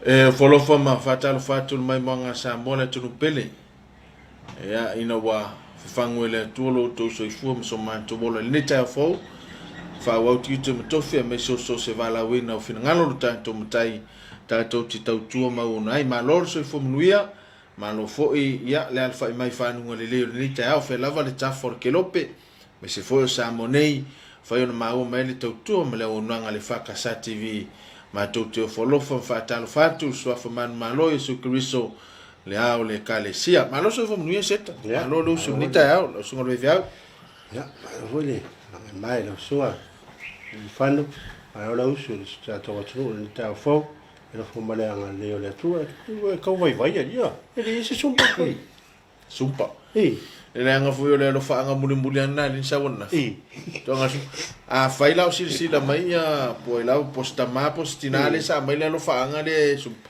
Folofa ma Talofa tu mai manga Samoa le tunu pele. Ya ina wa fanguele tuolo to so ifu so man to bola nita fo. Fa wa tu tu tofi me so se vala wina o fina ngalo tanto mutai tanto ti tau tu ma unai ma lor so ifu mnuia ma lo fo ya le alfa mai fanu le le nita o fe lava le tafor kelope me se fo Samonei fa yo ma o me le tau tu me le unanga le EFKS TV ma to folofa fa Talofa tu so fa man malo Yesu Kristo le au le kalesia malo so fo mnuia seta malo lo so nita au lo so ngolo viau ya vole mai lo so fano ai ola usu sta to watru ni ta fo ela fo male anga le le tu ka vai vai ya ele se sumpa ele anga fo le lo fa anga muli ana ni sawona to anga a faila o sila mai ya po ela posta ma postinale sa mai le lo fa anga le sumpa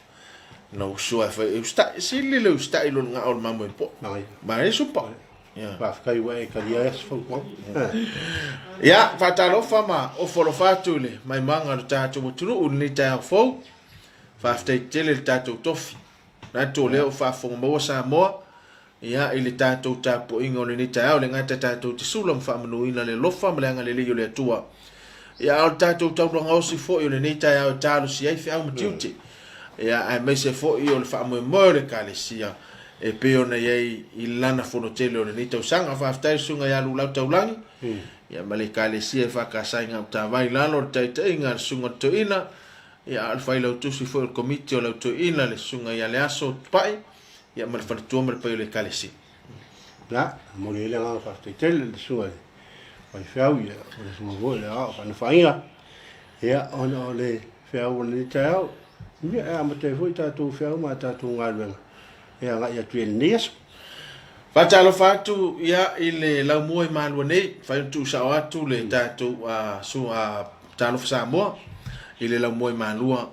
no so fa sta sili le sta ilo nga ol mamo po mai sumpa ya va kai wa ka dia fo ko ya Talofa ma o folofa tule mai manga do tato mutunu unni ta fo fa fte tele tato tofi na tole o fa fo mo Samoa ya ile tato tapo ingo le nita o le ngata tato tisula fa manu ina le lofa mlanga le yo le tua ya o tato tato ngausi fo yo le nita ya talo si ai fa mutiuti ya ai me se fo yo le fa mo le kalesia e pe ona ye ilana fono tele o le nita usanga fa fte sunga ya lu lau taulangi ya malekale si EFKS nga tavai lalo tai nga sunga to ina ya alfa ilo tu si fo komiti o to ina le sunga ya le aso pai ya mal fa tu mal pai le kale si na mo le nga fa tel le sunga ai fau ya o sunga vo le a fa na fainga ya ona le fau ni tau ya ma te foi ta tu fau ma ta tu ngal ya nga ya tu el nies Talofa tu ya ile la moi malwane fa tu sa watu le tatu su Talofa Samoa ile la moi malua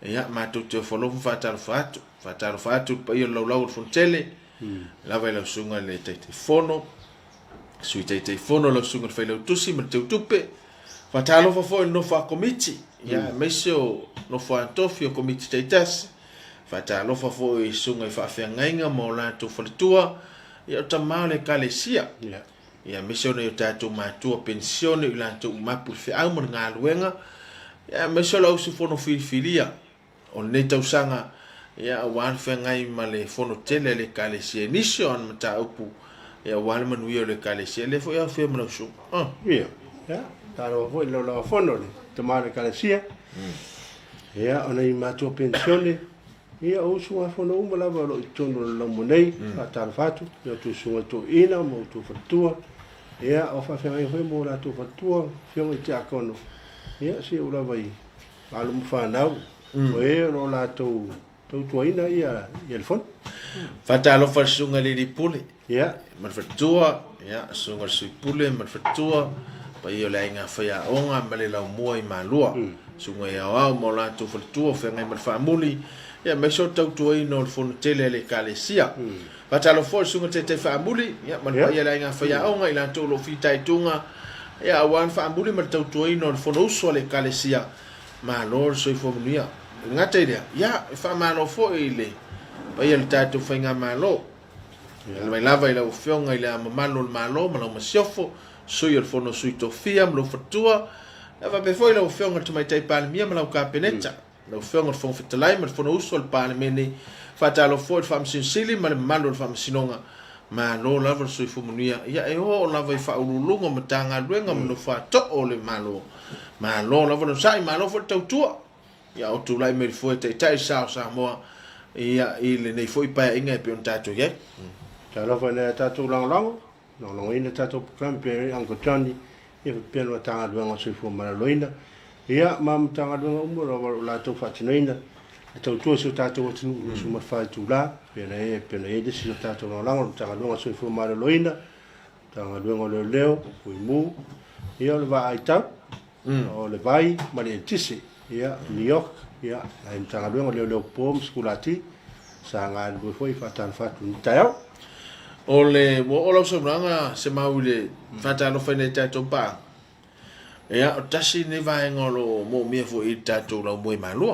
ya ma tu te folofa Talofa tu pa yo lo fontele la vai la sunga le tete fono su tete fono la sunga fa le tusi ma te tupe Talofa fo no fa komiti ya mesio no fa tofio komiti teitas Talofa fo sunga fa fengainga mo la tu fotua ya tamale kalesia ya missionary tato matua pensione ila to mapu fe au nga luenga ya mesolo usu fono filia on neta usanga ya wan fe ngai male fono tele le kalesia mission mata upu ya wan manu yo le kalesia le fo ya fe mano su ya taro fo lo fono le tamale kalesia ya ona matua pensione ia o sunga fono uma lava lo tono lo monei Talofa tu yo tu sunga to ina mo tu fatua ia o fa mai foi mo la tu fatua fio i tia kono ia si o lava i alu fa nau o e lo la tu ina ia il fon Talofa sunga le di pule ia man fatua ia sunga sui pule man fatua pa io la inga fa ya onga male la mo i malua sunga ya wa mo la tu fatua fe ngai mal fa muli ya me so tau tuai no fono tele le kalesia Talofa sunga te fa muli ya man pa ya la nga fa ya onga ila to lo fitai tunga ya wan fa muli man tau tuai no fono so le kalesia ma lor so fo mnia ngata ide ya fa ma no fo ile pa ya tatu fa nga ma lo ya mai lava ila fionga ila ma lo ma ma siofo so yo fono so to fiam lo fatua va be fo ila fionga to mai tai pal mia ma ka peneta no fionga fo fitalai ma fono uso al pal meni Talofa fam sinsili ma malo fam sinonga ma no lava so fo mnia ya e ho lava fa ulunga matanga luenga no fa to ole malo ma lo lava no sai ma lo fo tautua ya o tu lai me fo te tai Samoa ya ile nei foi pa inga pe on tato ye Talofa ne tato long ina tato kampe anko tani e pe no tanga luenga so fo ma loina ia mam tanga luenga umro la to fatinoina tau tu so tato tu so ma fa tu la pena e de si tato long tanga luenga so fo ma loina tanga luenga leo foi mu ia le va ai tau o le vai ma le tisi ia New York ia ai tanga luenga leo pom skulati sa nga lu foi fa Talofa tu tau ole wo olo so ranga se maule Talofa ne tato pa ya tasi ne vai ngolo mo mi fo i tato la mo malua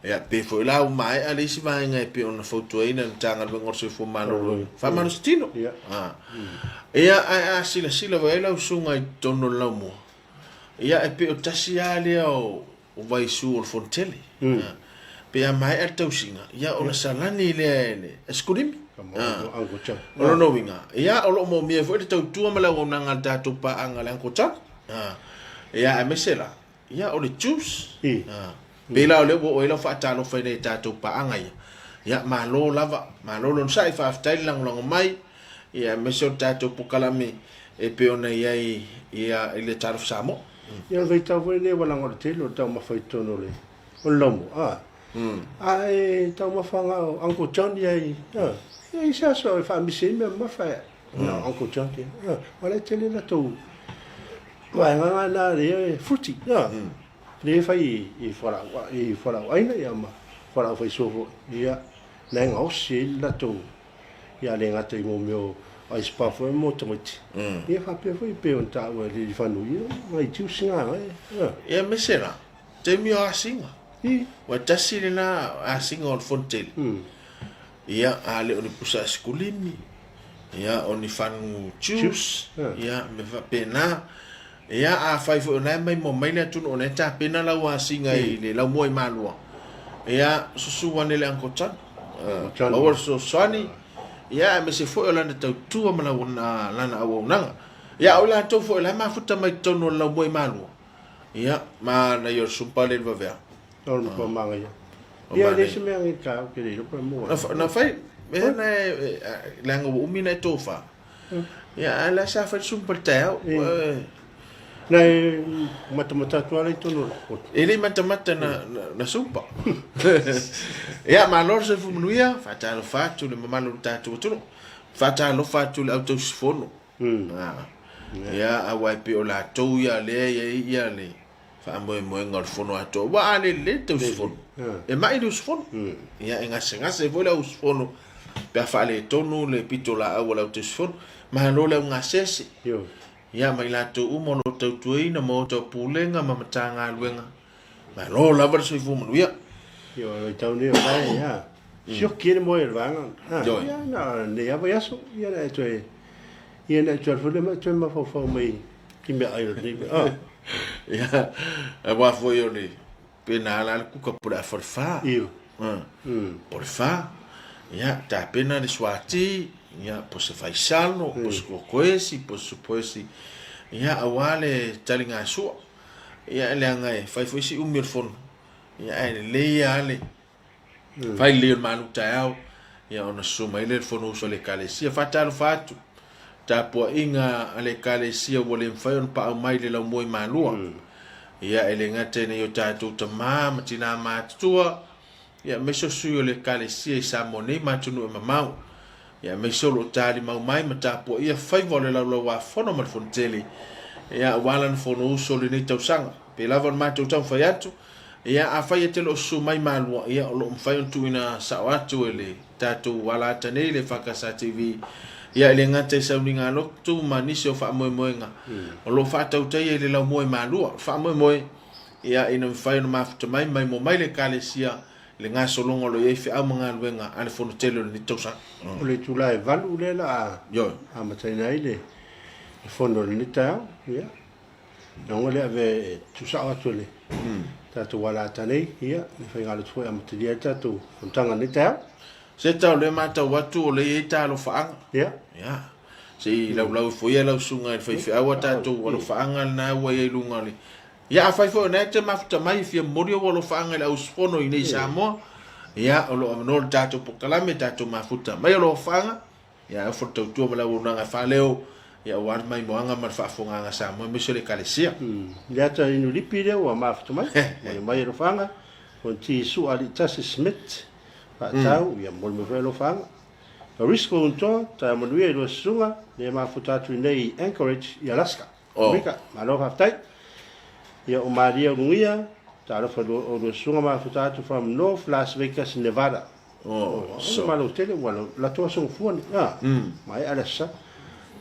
Ya pe fo la mai ali si vai ngai pe ona foto ina tanga lo ngor se fo malo fa malo stino ia a sila vai la usunga I tono la mo ia e pe o tasi ali o vai su o fontele pe a mai al tausinga ia ona salani le eskurimi o no winga ia o lo mo mi fo le tau tua mala ona ngata to pa anga le ko cha ia a mesela ia o le juice Bila ole wo ila fa talo fa nei tatou pa anga ya malo lava malo lon sai fa aftai lang mai ya meso tatou pukalami e pe ona ia ile Talofa Samoa ya vai tau ne wala ngor telo tau ma fa tono le o lomo ai tau ma fa Uncle John ai ia sa so fa mi se me ma fa Uncle John wala tele la tau wa nga na le fruity le fai fora aina ia ma fora fai so ia le nga osi la to ia le nga te mo meu ai spa fo mo tomati ia fa pe foi pe on ta wa le fa no ia mai tu singa ia mesela te mi asinga wa tasile na asinga on fontel ia ale on pusa skulimi ia on fan juice ia me fa pena ia a fai fo na mai mo mai le tun ona ta pena la wa singa ile la mo malua ia susu wane le anko chan o so sani ia me se fo la na tau tu ma la ona la na o nanga ia o la to fo la ma futa mai tono la mo malua ia ma na yo sumpa le va ver on ko manga ia le se me ngi ka ke le ko mo na fai me na la ngo umina tofa ia la sa fa sumpa tao Nei mata tuale tono. Ele mata na sumpa. Ya malor se fumuia, fatalo fatu le mamalo tatu tuno. Fatalo fatu le autosfono. Ya awai pe ola to ya le. Fa mo ngor fono ato. Wa le autosfono. E mai autosfono. Ya ngase vola autosfono. Per fare tono le pitola awala autosfono. Ma no le ngase. Yo. Ya mai la to umo no tau tuina mo tau pulenga ma matanga luenga ma lo la ver so fu mo ya yo tau ne vai ya sio quiere mo el van ya na ne ya vai so ya na to ya na to fu le ma to ma fo mai ki me ai ni ya a wa fo yo ni pena la ku ka pura forfa yo porfa ya ta pena de swati ya po se fai salno po se koesi po se poesi ya awale talinga su ya lenga fai foi si umilfon ya le ya le fai le malu tao ya ona suma ile fono so le kalesia fatal fatu ta po inga ale kalesia wole fai on pa mai le la moi malua ya elenga tene yo tatu tama tina matua ya meso suyo le kalesia sa moni matunu mamau ya me solo tali mau mai mata po ia fai vole la wa fono mal fonteli ya walan fono solo ni tau sanga pe lava mata tau fai atu ya a fai telo su mai malu ya lo fai tu ina sawatu ele tatu wala tane le fakasa TV ya le ngate sa uninga lo tu manisio fa moenga lo fa tau tai ele la moe malu fa moe ya ina fai no mafuta mai mo mai le kalesia le nga solongo lo ye fi amanga luenga ale fono telo ni tosa o le tula e valu le la yo a mataina ile e fono ni ta ya no le ave tu sa atole ta tu wala tane ya ni fa ngalo tu am tidia ta tu tanga ni ta se ta le mata watu o le ta lo fa ya si la fo ya la sunga fa fi awata tu lo fa na wa ye lunga le ya fai fo na te mafuta mai fi morio wolo fanga la usfono ine Samoa ya lo no tato pokalame tato mafuta mai lo fanga ya fo to tu mala una fa leo ya wan mai moanga mar fa fonga nga Samoa me so le kalesia ya ta inu lipide wa mafuta mai mai lo fanga on ti su ali tasi smith fa tau ya mol me lo fanga risco un to ta mo lui lo sunga le mafuta tu nei Anchorage ya Alaska America malo haftai ya o Maria Lungia Talofa o sunga ma futatu from North Las Vegas Nevada so malo tele wala la to so fuani mai alasa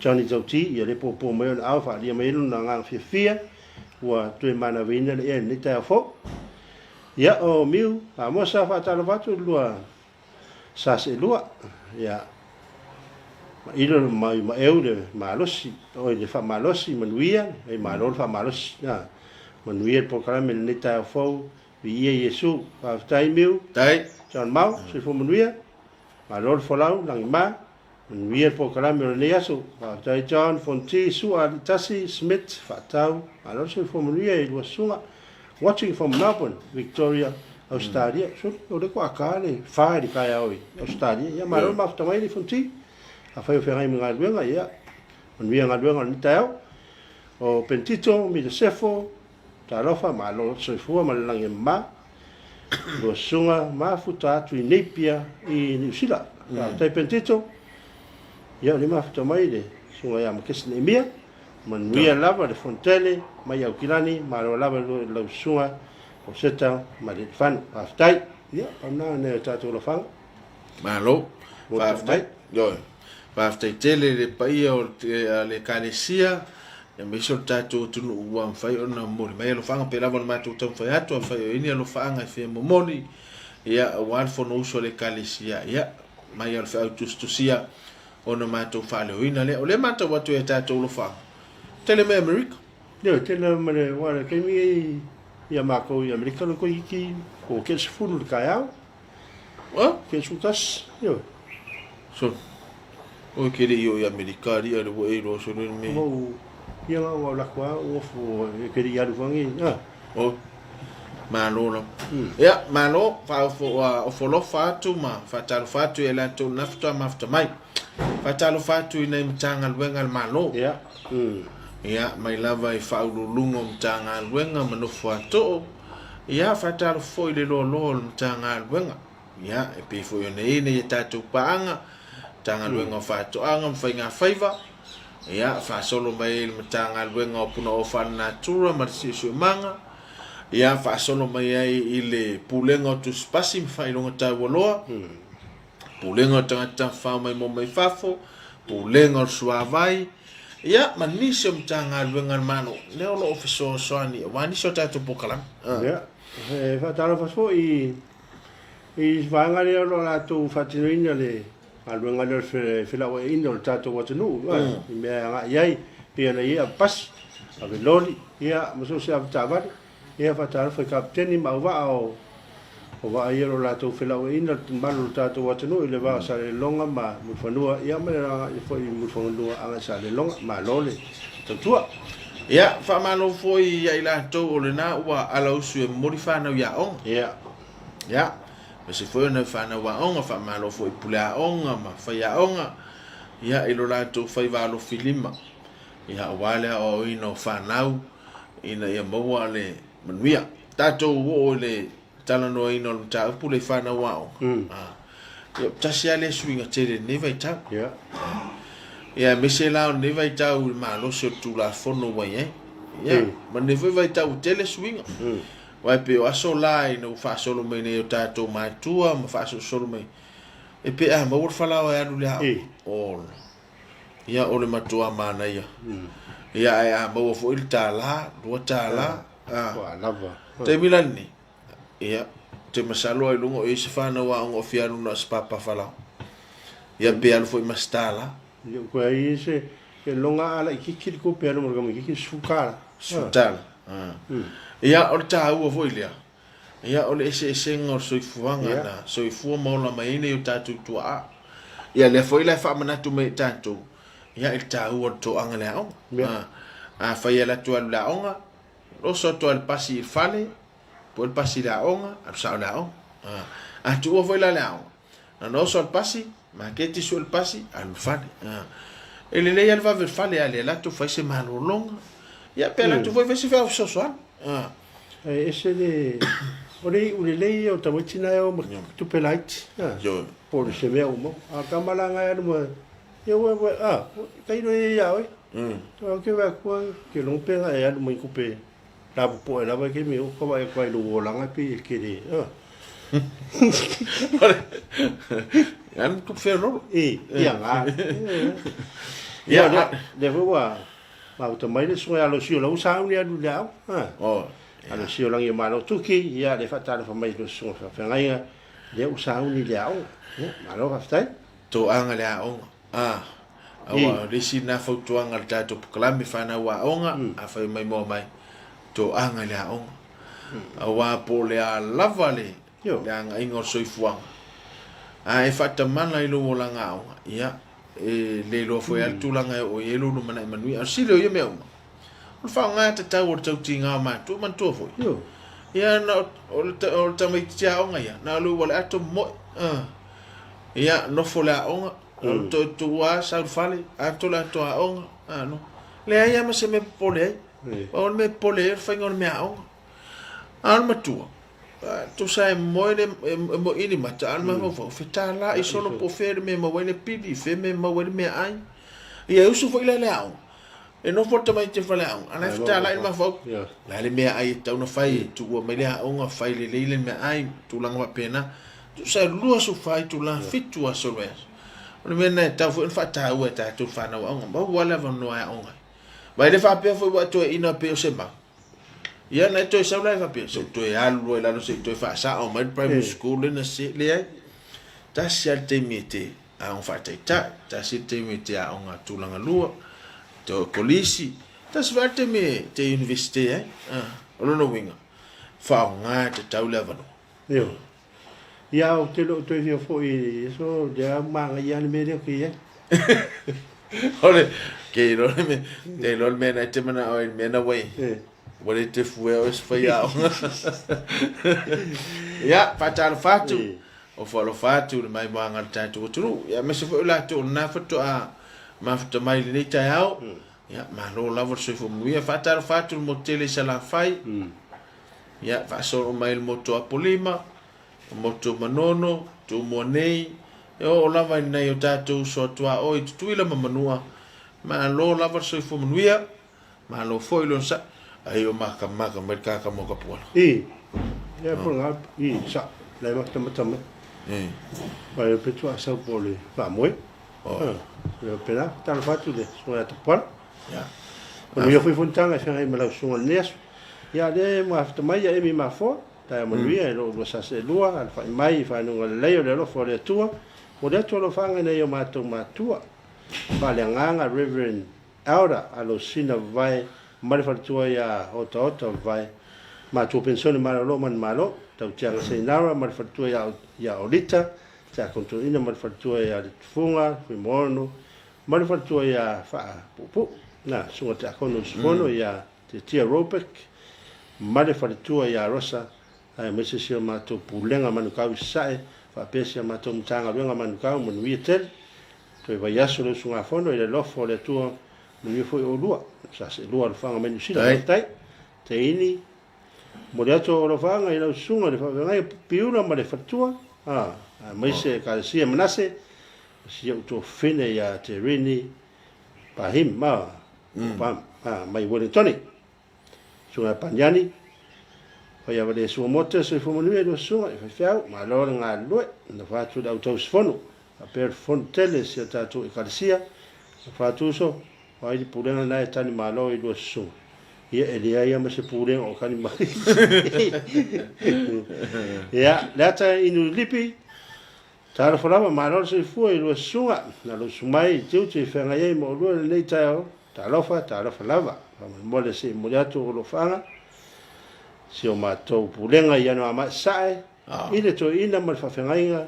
Johnny Joti ya le popo mai on alfa dia mai na nga fia wa tu mana vina le ni ta fo ia o miu mo sa fa Talofa tu lua sa se lua ia ma ilo ma eu de malosi o de fa malosi manuia e malol fa malosi na manuia programa le ta fo vi Yesu fa tai miu Tai. John mau se fo manuia malol fo lau lang ma manuia programa le Yesu fa tai John Fonti su a tasi Smith fa tau malol se fo manuia e lua sunga watching from Melbourne Victoria Australia so o de ko akale fa di kai au Australia ia malol ma fa mai di Fonti a fai ferai mga luenga ia manuia nga luenga ni tau o pentito mi de sefo Talofa ma lo so fu ma lang ma lo sunga ma futa tu Nepia i New Zealand tai pentito ia ni ma futa mai de sunga ia ma kesne mia manuia lava de fontele mai au kilani ma lo lava lo sunga o seta ma de fan aftai ia ona ne tatu lo fang Malo. Aftai. Yo. Aftai tele le pai o le kalesia. Ya miso tatu tunu uam fai ona mori. Mai lo fanga pe lava ma tu tau fai atu fai ini lo fanga fe momoli. Ya wan fo no uso le kalesia. Ya mai al fa tustusia ona ma tu fa le ina le. O le mata watu e tatu lo fanga. Tele me America. Yo tele me wala ke mi ia mako ia America lo ko iki ko ke se funu le kaiao. Ke sutas yo. So. O kere yo ya America ria le wo e ro so me. Ia nga la kwa o fo ke ria lu fangi. O. Malo no. Ya, malo fa o lo fatu ma fa talo fatu e la to nafta mafta mai. Fa talo fatu ina mtanga lwenga malo. Ya. Ya, mai lava i fa ulungo mtanga lwenga manofu ato. Ya, fa talo fo ile lo mtanga lwenga. Ya, e pe fo yo ne tatu paanga. Tanga lwenga fa to anga mfainga faiva. Ya, fa solo mai mtanga lwenga opuna ofa natura marisi manga. Ya fa solo mai ai ile pulenga tu spasi mfai longa ta woloa. Pulenga tanga fa mai mo mai fafo. Pulenga suavai. Ya manisho mtanga lwenga mano. Leo lo ofiso soani. Wani so tatu pokalam. Ya. Fa Talofa fo i vanga le lo la tu fatinoina le alwenga le fela wa ino tatu watunu. I me nga yai pe na ia pas. Ave loli ia mo se avtava. Ia fa Talofa kapteni ma va o va ia lo la tu fela wa ino malu tatu watunu le va sa le longa ma mo fanua ia me i foi mo fanua anga sa le longa ma lole. Tua. Ya fa malo foi ia ila to o le na wa ala usu e morifana ya on. Ya. Ya. Se foi na fa na wa on fa malo foi pula on ma fa ya on. Ya ilo la to fa va lo filima. Ya wale o ino fa nau ina ia mo ale manuia. Tato o le talano ino ta pule fa na wa on. Yo tasiale swinga tele ne vai ta. Ya. Ya mesela ne vai ta u malo so tu la fono wa ye. Ya, ma ne vai ta u tele swinga. Wai pe o aso lai no fa solo me ne tato mai tua ma fa solo me. E pe a ma ur fala wa anu le ha. O. Ya o le matua mana ia. Ya ya ma fo il tala, do tala. Wa lava. Te milani. Ya, te masalo ai lungo e se fa na wa ngo fianu na spapa fala. Ya pe al foi mastala. Yo ko ai se ke longa ala ikiki ko pe no mo ikiki sukala. Sutala. Ia o ta u vo ilia. Ia o le ese ngor soifuanga na soifua maula mai ne o tatu tua. Ia le foi la fa manatu me tatu. Ia il ta u to angale au. A fa ia la tua la onga. Lo so to al pasi fale. Po el pasi la onga, al sa la au. A tu vo la la. Na no so al pasi, ma che ti sul pasi al fale. E le lei al va ver fale ale la tu fa se malo longa. Ia pe la tu voi vesi fa so so. Ese de ore lei o tamatina o tu pelait. Yo. Por se me umo. A kamalanga era mo. Eu kai no ia oi. To ke va ko ke long pe era mo ku pe. La po era va ke mi ko va ko lo langa pe ke de. An ku fe no. Ia nga. Ia de vo wa. Ma to mai le so ya lo si lo sa ni adu la. Alo sio langi malo tuki ia le fatale fa mai do so fa ngai le usa uni le au malo fa stai to anga le aonga awa risi na fautuanga le tato klami fana wa aonga a fai mai mo mai to anga le aonga awa po le a lavale le anga ingor soifuanga a e fata mana i lo langa aonga ia e le lo foi al tulanga o e lo no mana manui a silo ye me uma o fa nga te tau o tau tinga ma tu man to foi ia na o tamai tia aonga ia na lo wala ato mo ia no fola aonga to wa sa fale ato la to aonga no le ia ma se me pole o me pole fa ngor me aonga al matua tu sai moile mo ini mata al ma fo fetala i solo po fer me mo wele pidi fe me mo wele me ai ia usu fo ile leao e no forte mai te fale au ana fetala i ma fo la le me ai tau no fai tu o me le aonga fai le le me ai tu langa pena tu sai lua su fai tu la fitu a solves o me na tau fo fa ta u ta tu fa na aonga ba wala va no ai aonga vai le fa pe fo wa to ina pe o se ba ia na to sa lai fa pe so to e alu e la no se to fa sa o mai primary school na se le ai ta sia te mete a on fa ta si te mete a on tu langa lua to polisi ta se te me te university o no winga fa nga te tau leva no yo ia o te lo to e fo i so ja manga ia me le ki ole ke lo me te lo me na te mana o me na we wale te fue o esfaiao ia fatal fatu o falo fatu mai manga tatu tru ia me se foi la to na foto a ma foto mai ni taiao ia ma lo lavo se fo muia fatal fatu mo tele sala fai ia fa so mai il moto a polima moto manono tu monei o lava nei o tatu so tua o tu ila manua ma lo lavo se fo muia ma lo foi lo sa ai o maka mereka mo ka pola ya por nga sa lai mak tam ba yo petu asa pole ba moi yo pena tal fatu de so ya tapal ya o yo fui fontanga sa ai mala so nes ya de mo after mai ya mi ma fo ta mo ria lo sa se lua al fa mai fa no le yo lo fo le tua mo de to lo fanga ne yo ma tua ba le nganga reverend elder alo sina vai mari fatua ya ota vai ma tu pensione malo man malo tau tia se nara mari fatua ya olita ta conto ina mari fatua ya funga fimono mari fatua ya fa pupu na sunga ta kono spono ya te tia ropek mari fatua ya rosa ai mese sia ma tu pulenga manu kau sai fa pesia ma tu mtanga lenga manu kau mun wietel to vai yaso lo sunga fono ile lofo le tu mun foi o lua sa se lua le fanga menu sila tai te ini mo le ato lo fanga ila sunga le fanga ngai piura ma le fatua mai se ka sia manase sia to fine ya te rini pa him ma mai Wellingtoni sunga panyani fa ya vale su moto se fu monu e sunga fa fiau ma lo nga lo na fa tu da auto sfono per fontele sia tatu e calcia fa tu so vai di pulenga na tani malo i do su ia elia ia ma se pulenga o kani mai ia lata inu lipi tara falava malo se fu i do su na lo sumai tiu te fenga ia mo lo le tao Talofa lava mo le se mo ya to lo fanga si o ma to pulenga ia no ama sai ile to ina ma fa fenga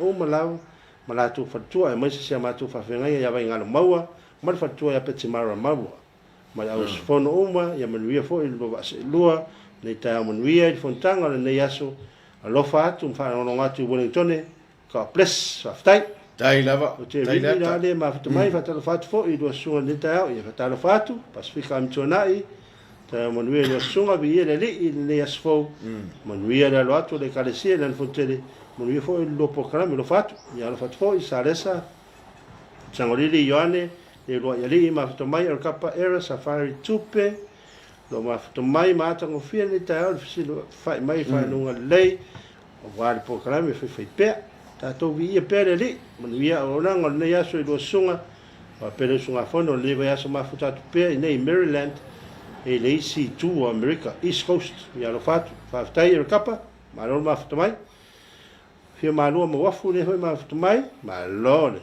o ma lao ma la tu fatua ma se ma tu fa fenga ia vai ngalo maua mal fatua ya peti mara maua mal aus fono uma ya manuia fo il baba se lua nei ta manuia il fontanga nei aso alofa tu fa no ngatu Wellington ka ples aftai tai lava tai lava le ma fatu mai fatu fatu fo i do sunga nei ta ya fatu fatu pasifika mtonai ta manuia do sunga bi ele li nei asfo manuia da lo atu le kalesia le fontele manuia fo il lo programma lo fatu ya lo fatu fo i saresa sangolili yoane e lo ya li ma to mai kapa era safari tupe lo ma to mai ma ta ngo fia ni ta al fisi lo fai mai fa no lei o wal programa e fai pe ta to vi e pe li mon via o na ngol ne ya so do sunga pa pe sunga fono le va ya so ma futa tupe nei Maryland e le isi tu America East Coast ia lo fatu whaftai e kapa ma lo mafuta mai fia malua ma wafu le hoi mafuta mai ma lo le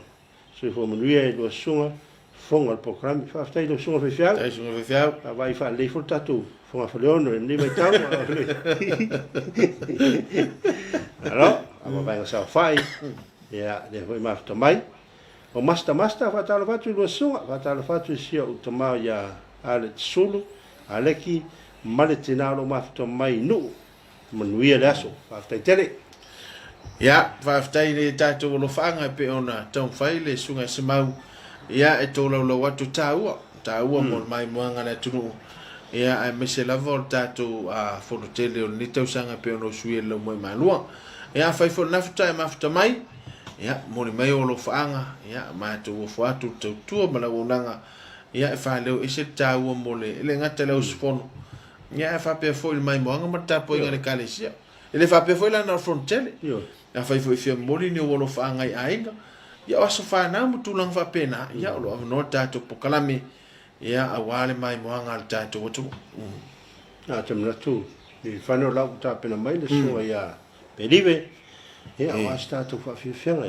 so i manuia e lo sunga fonga al programi whaftai lo sunga whiwhiau Tai sunga whiwhiau a vai wha le ful tatu fonga whaleono e ni mai tau alo a vai nga sa whai ia le hoi mafuta mai o masta whatalo fatu lo sunga whatalo fatu sia utama ia ale sulu aleki male tinalo mafuta mai nu manuia le aso whaftai tele ia whaftai le tātou lo whaanga pe ona tau whai le sunga se mau ia e tōlau lau atu tāua mo mai moanga le tunu ia ai mese lava o tātou a whonotele o ni tausanga pe ona suia lau mai malua ia whai whonafuta e mafuta mai ia mori mai o lo whaanga ia mātou o whaatu tautua malau onanga ia e whaleo e se tāua mo le ngata leo sipono ia e whapea fo il mai moanga ma tāpo inga le kalesia ele whapea fo ilana o frontele ia whai fo i whia mori ni o lo whaanga i ainga ia o aso whanau mo tūlang whapea na ia o lo avanoa tātou pokalame ia a wale mai moanga al tātou watu a tamna tu i whanau lau tāpena mai le sua ia pelive ia o as tātou whawhiwhenga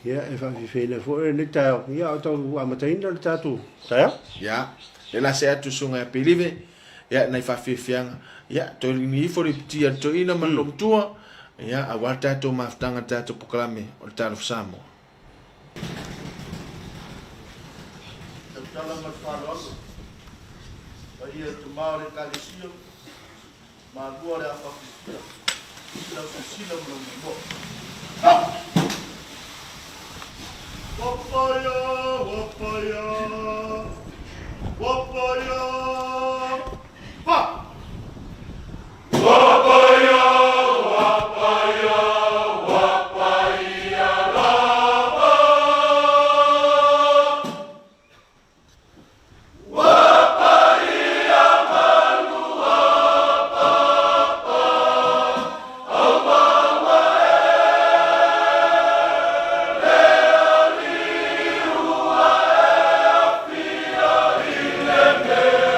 ia e whawhiwhena fo e ni tau ia o tau amataina le tātou tau ia e la se atu sunga e pelive ia nei whawhiwhenga ia to ni fo riptia to ina manom tua ia a wale tātou maftanga tātou pokalame o le Talofa Samoa Tala marwhāloso ia tu maore kalesia ma lua le awhawhiwhia ila kusila mlo Wapaya, wapaya, wapaya, ha! Wapaya, wapaya, wapaya, lava. Wapaya, manua, papa, almawa, leoni, ua, fia, ileme.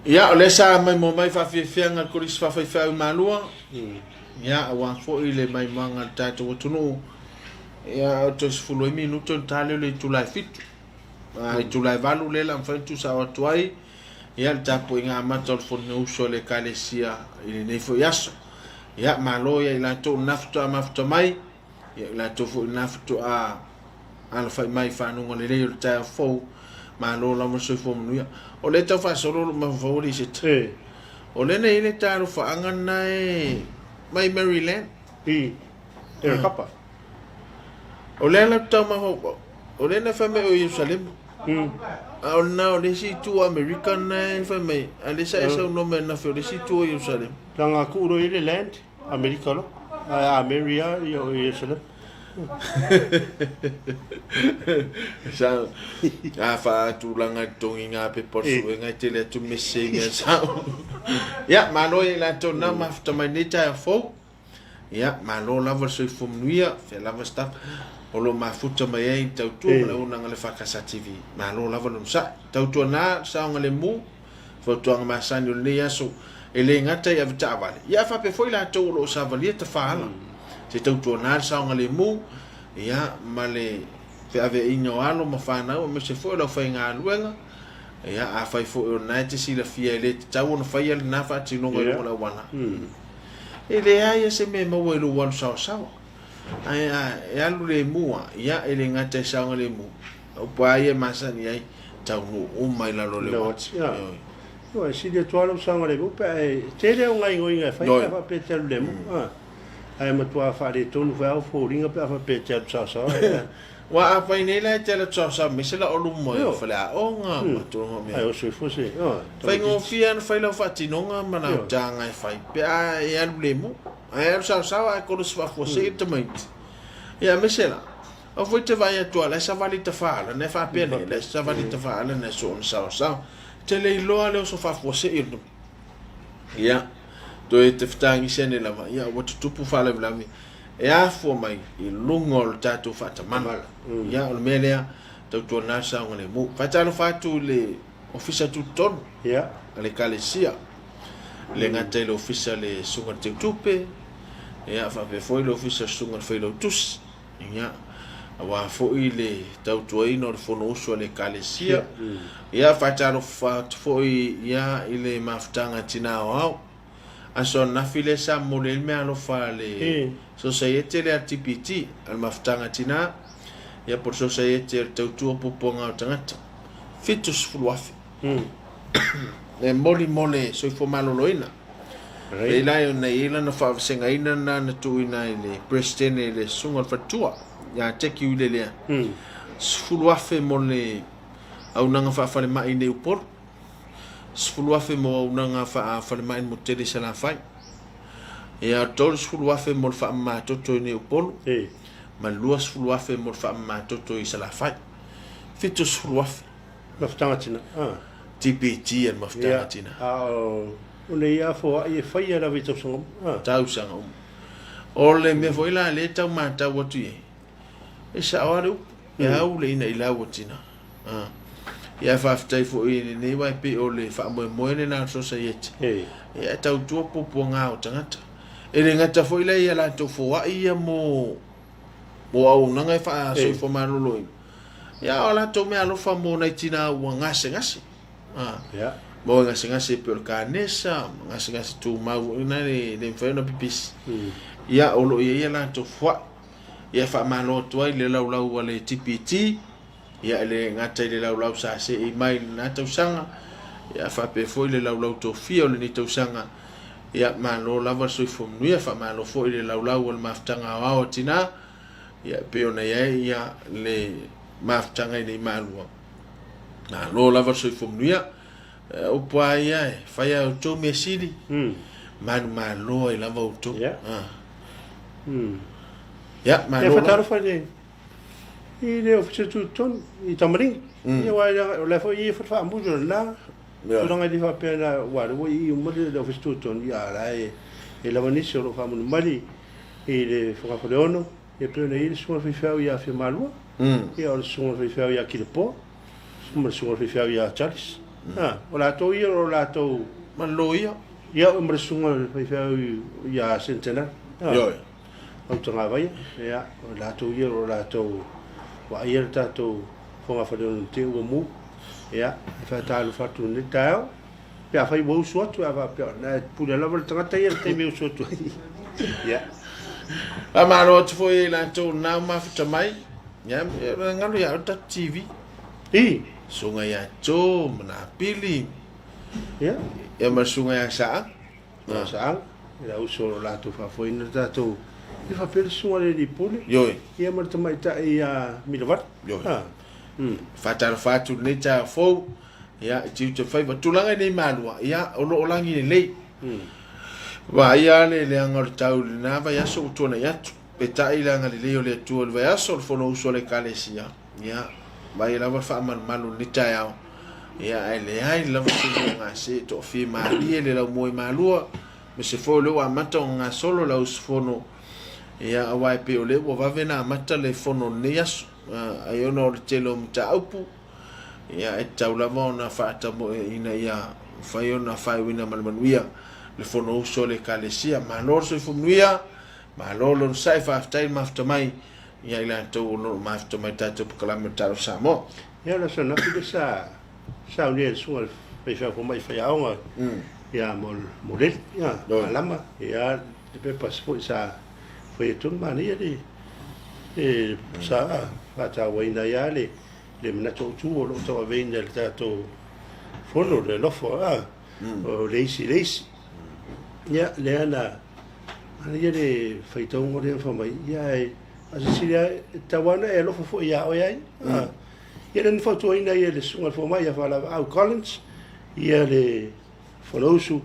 ia o le sa mai mo mai faafeafeaga le kolisi faafeafea malua ia ua foʻi le mai maga le tatou atunuu ia o tosifulu minuto le tale le itulai fitu itulai valu le la mafaitu sa atu ai ia le tapuiga amata o le fonauso le kalesia i lenei foʻi aso ia malo ia i latou nafutoa mafuta mai ia i latou foʻi nafutoa ala fai mai whanunga lelei o le tai fou malo lama soifo manuia o le tau whasolo ma fauri se te o le nei le taro whaangana e mai Maryland e kapa o le ala tau maho o le na whame o Jerusalem o na o le si tu American na whame a le sa esa unome na whi o le si tu o Jerusalem Ranga kuro i le land Amerika lo Ameria i o Jerusalem sa fa tu langa tongi nga pe porsu nga tele tu missing sa ya malo i la to na mafta mai neta fo ya malo la verso fo nuia fe la vasta o lo mafuta mai ai tau tu la una ngale fa casa TV malo la valo sa tau tu na sa ngale mu fo tu nga masani le yaso ele ngata ya vita vale ya fa pe foi la to lo sa valia ta fa se tau tu na sa ngale mu ia male fe ave ino alo ma fana o me se foi la foi nga luenga ia a fai foi o night si la fia le tau no fai le na fa ti no ngolo la wana ele ai se me mo lo wan sa sa ai ia lu le mua ia ele ngata sa ngale mu o pa ia masani ai tau no o mai la lo le Oi, si de toalo sa ngale mu pe te le ngai ngoi fai fa pe te le mu ai matua fa de tonu va fo ringa pe fa pe te sa wa a pai nei la te la sa me se la o lu mo fa la o nga matu ho me ai o se fo se fai ngo fian fai la fa ti no nga mana tanga fai pe a ia le mu ai sa a ko se fa fo se te mai ia me se la o foi te vai a tua la sa vali te fa la ne fa pe le sa vali te fa la ne so sa te le loa le so fa fo se ia to e te ftangi sene lava ia o tupu fa le vlami e a fo mai i lungo le tatu fa ta mama ia o melea to to na sa ngale mu fa ta fa tu le ofisa tu ton ia le kalesia le ngate le ofisa le sunga te tupe ia fa pe foi le ofisa sunga fe lo tus ia wa fo ile tau to ino le fono uso le kalesia ia fa ta fa foi ia ile maftanga tina o aso na file sa model me alo fale society le TPT al maftanga tina ya por society tau tu poponga tangata fitus fluafi le mole so fo malo loina e la na ila na fa senga ina na tu ina ile president le sunga fatua ya teki ile le fluafi mole au nanga fa fale mai ne upor sfuluafe mo unanga fa mai mo tele sala fai e a tol sfuluafe mo fa ma toto ni upol ma lua sfuluafe mo fa ma toto i sala fai fitu sfuluafe maftangatina TPT and maftangatina une ia fo ai fai era vito so tau sanga ole me foi la le tau ma tau tu e sa ora e au le ina ila wotina ia fa ftai fo i nei vai pe o le fa mo na society ia tau tu popo nga o tangata e le ngata fo ile ia la to fo ia mo au nanga fa so fo manolo ia ola to me alo fa mo na tina wa ngase ia mo ngase pe ka nesa ngase tu ma na le inferno pipis ia olo ia la to fo ia fa malo to ile la le TPT ia le ngata le lau sa se e mai na tau sanga ia fa pe foi le lau to fio le ni tau sanga ia malo lava so fo nuia fa malo foi le lau le maftanga o tina ia pe ona ia le maftanga ni malo na lo lava so fo nuia o pa ia fa ia to me sidi malo e lava to ia malo fa fa i le ofisa tu ton i tamaring ia wa le fo i fa mu jo la so nga di fa pe na wa wo i mo le ofisa tu ton ia la e la vanisi lo fa mu mali e le fa fa le ono e pe na i so fa fa ia fa malua ia o so fa fa ia ki le po so fa fa ia charles o lātou ia o lātou Malo ia. ia o mresunga whaiwhau ia centenar. Yoi. Au tanga vai, ia o lātou ia o lātou wa ia tātou whonga whanau te ua mu. Ia, whātālu whatu ni tāo. Pea whai wau suatu, awa pea, nā pūle lawa tangata ia te meo suatu. Ia. A maro te foi lātou nāu mawhita mai. Ia, ngalo ia o ta TV. Sunga ia tō, mana pili. Ia. Ia masunga ia saa. Saang. Ia usoro lātou whawhoina tātou. Ia whapere sunga le di pūle. Yoi. Ia marita mai ta ia milawat. Yoi. Whātara whātu nei tā fōu. Ia, tiu te whai watulanga nei mālua. Ia, olo olangi ne lei. Wa ia le angaro tau le nāwa ia so utona iatu. Pe tai le anga le leo le atua le vai aso le whono uso le kalesia. Ia, vai lawa whaaman malu ni tai au. Ia, ai le ai lawa sino ngā se to whi maalie le lau moe mālua. Me se fo leo amata o ngā solo lau se whono. Ia, awai pe o leo o wawena amata le whono ni aso. Ai ono le telo mta aupu. Ia, e tau lava o na whaata mo ina ia. Whai o na whai wina malmanuia. Le whono uso le kalesia. Maloro se whunuia. Malolo sai whaftai mafta mai. Ia ila tau ono mafta mai tātou pukalama Talofa Samoa. Ia la sana pide sa unia sunga pe fa ko mai fa aonga. Ia mo le ia lama ia te pe passport sa foi tu mania de sa ta waina ia le mena tu o lo to vende le tato fono le lofo o leisi ia le ana ia le feito ngo le fa mai ia asilia tawana e lofo fo ia o ia ia le foto ina ia le sunga fo mai fa la au Collins ia le folosu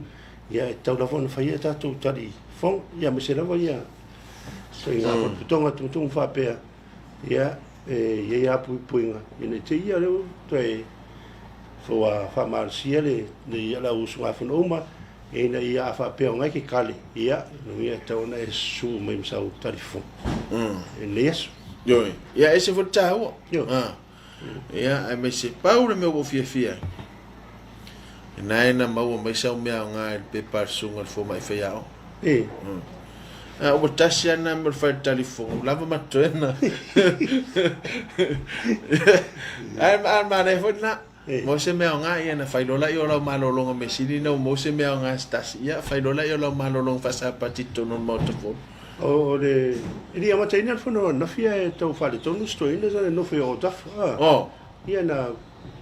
ia tau la fon fa ia tato tali fon ia me se la ia so ia putonga tung fa pe ia ia puinga ina te ia le toi fo fa marsia le ia la usu fa noma ina ia fa pe ngai ki kali ia no ia tau na su mai msau telefon les yo ia ese fo tau ia ai me se paula me o fia na mau mai sa me nga pe parsunga fo mai fe ia o tasia na me fa telefon lava matena ai mane fo na mo se me nga ia na failola yo la malolonga me sini no mo se me nga stas ia failola yo la malolong fa sa patito non motofo o le ia ma tena fo no fia to fa le tonu sto ina za no fia o taf ia na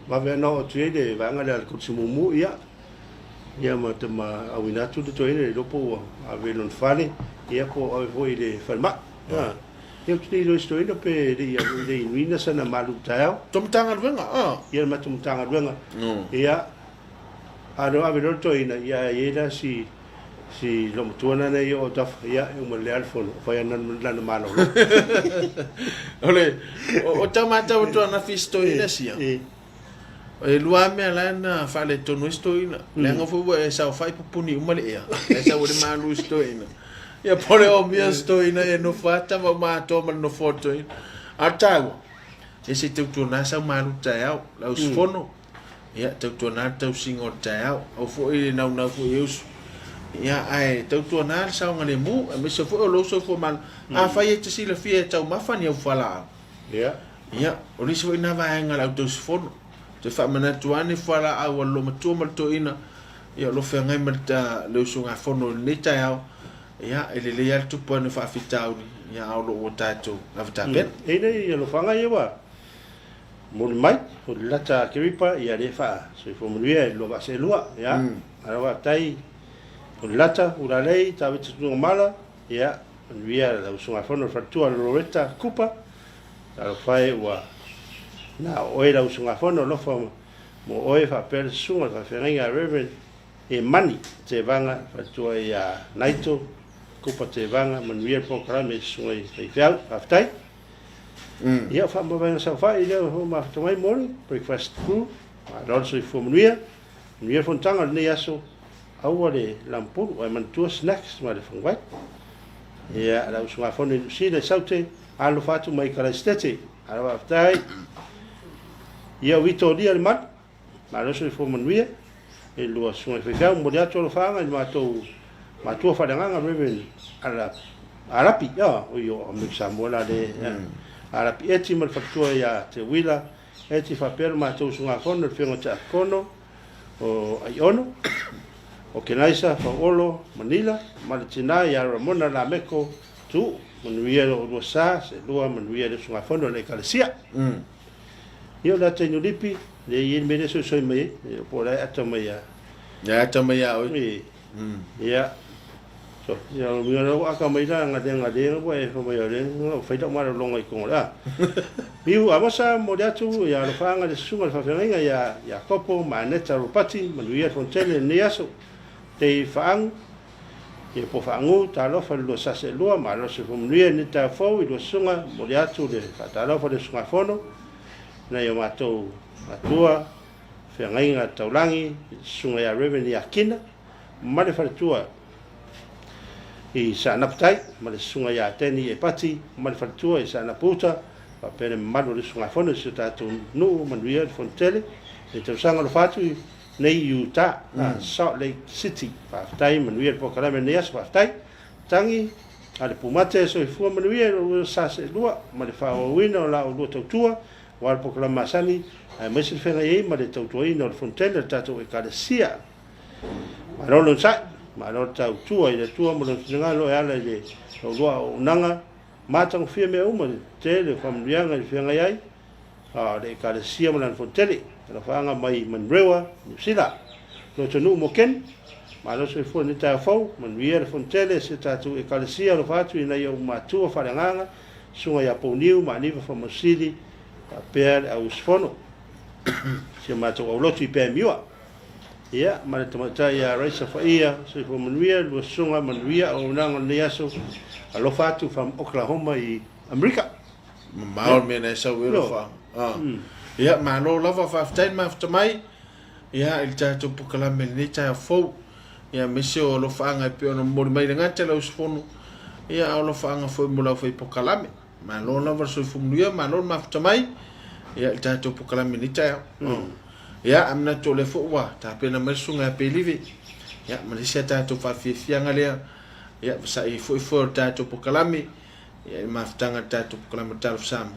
va ve no tue de va nga le kutsimumu ia ma te ma awina tu de to ina le dopo a ve non fale ia ko a voi le falma eu te lo sto ina pe de ina sana malu tao tomtanga venga ia ma tomtanga venga ia aro ave lo to ina ia era si lo mtuana na yo taf ia o le alfon fa ia nan malo ole o tamata o to na fisto ina sia e lua me ala na fa le to no sto ina le ngo fu e sa fa pupuni uma le ia e sa o le malu sto ina ia pole o mia sto ina e no fata ma to ma no foto ina atau e se te tu na sa malu tao la usfono ia te tu na te singo tao o fo i na fu eus ia ai te tu na sa ngale mu me se fo lo so fo mal a fa ye te sila fie tau ma fa ni o fala ia o ni so ina va ngala auto usfono te fa mana tuane fala a o lo matu mal to ina ia lo fe ngai malta lo so nga fono ni tao ia ele le altu pone fa fitau ia aulo o tato avta pen nei lo fanga ia wa mo mai o lata kiripa ia le fa so fo mo lo va se lua ia ara wa tai o lata ura lei ta vitu mala ia via la usunga fono fatua loreta kupa ta fai wa na o era usunga fono lo fo mo o fa per sunga fa fenga reverend e mani te vanga fatua ia naito kupa te vanga man wir programa sunga i fiau aftai ia fa mo vanga sa fa ia ho ma tomai morning breakfast crew ma so fo mnuia wir fontanga ne aso awale lampur o man tu snacks ma le fangwai ia la sunga fo ni si le saute alo fatu mai kala stete ala aftai ia vito dia le mat ma lo so fo manuia e lua sunga fefia mo dia tolo fanga ma to fa danga reven arapi ya o yo o mixa mola de arapi eti mal factua ya te wila eti fa per ma to sunga fono fengo cha kono o ai ono o kenaisa fa olo manila malitina ya ramona la meko tu manuia o sa se lua manuia de sunga fono le kalesia io la tenho lipi le yin me so so me por aí atamaya ya atamaya o ya so ya mi no akamaya ngade ko e ko yo le no fai ta mara longa ko la biu amasa modatu ya lo fanga de suma fa fenga ya kopo maneta rupati manuia fontene niaso te fang e po fangu Talofa lo sa se lo ma lo se fomnuia ni ta fo i lo sunga modatu de Talofa de sunga fono na yo matou atua whengainga taulangi sunga ya revenue akina mare wharetua i sa naputai mare sunga ya teni e pati mare wharetua i sa naputa pa pere malu le sunga fono si tātou nuu manuia le fontele e tau sanga lo fatu nei Utah Salt Lake City pa whatai manuia le pokarame neas pa whatai tangi ale pumate so i fua manuia lo sase lua mare whawawina o la o lua tautua wal poklama sani ai mesil fenga ye ma de tautuai no fontaine tato e kalesia ma lo sa ma lo tau tua ile tua mo nga lo ala le lo nanga ma tang fie me uma te le familia nga fenga ye de kalesia mo lan fontaine la fanga mai manrewa sila lo tonu mo ken ma lo se fo ni ta fo man vier fontaine se tato e kalesia lo fatu ina yo ma tua falanga sunga ya poniu ma ni fa mosili per au sfono se mato o loti pe miwa ia ma te mata ya raisa fa ia se fo manuia lo sunga manuia o nanga niaso alo fatu from Oklahoma i America maol me na sa wero fa ia ma lo lava fa ftain ma ftamai ia il tato pokala me ni ta fo ia misio lo fanga pe no mo mai ngata lo sfono ia lo fanga fo mo la fo pokala me ma lo lava so fo manuia ma lo ma ftamai ia il tato pokala me ni ta ia amna to le fo wa ta pe na mesunga pe livi ia ma se tato fa fianga le ia sa i fo tato pokala me ia ma ftanga tato pokala me tal sam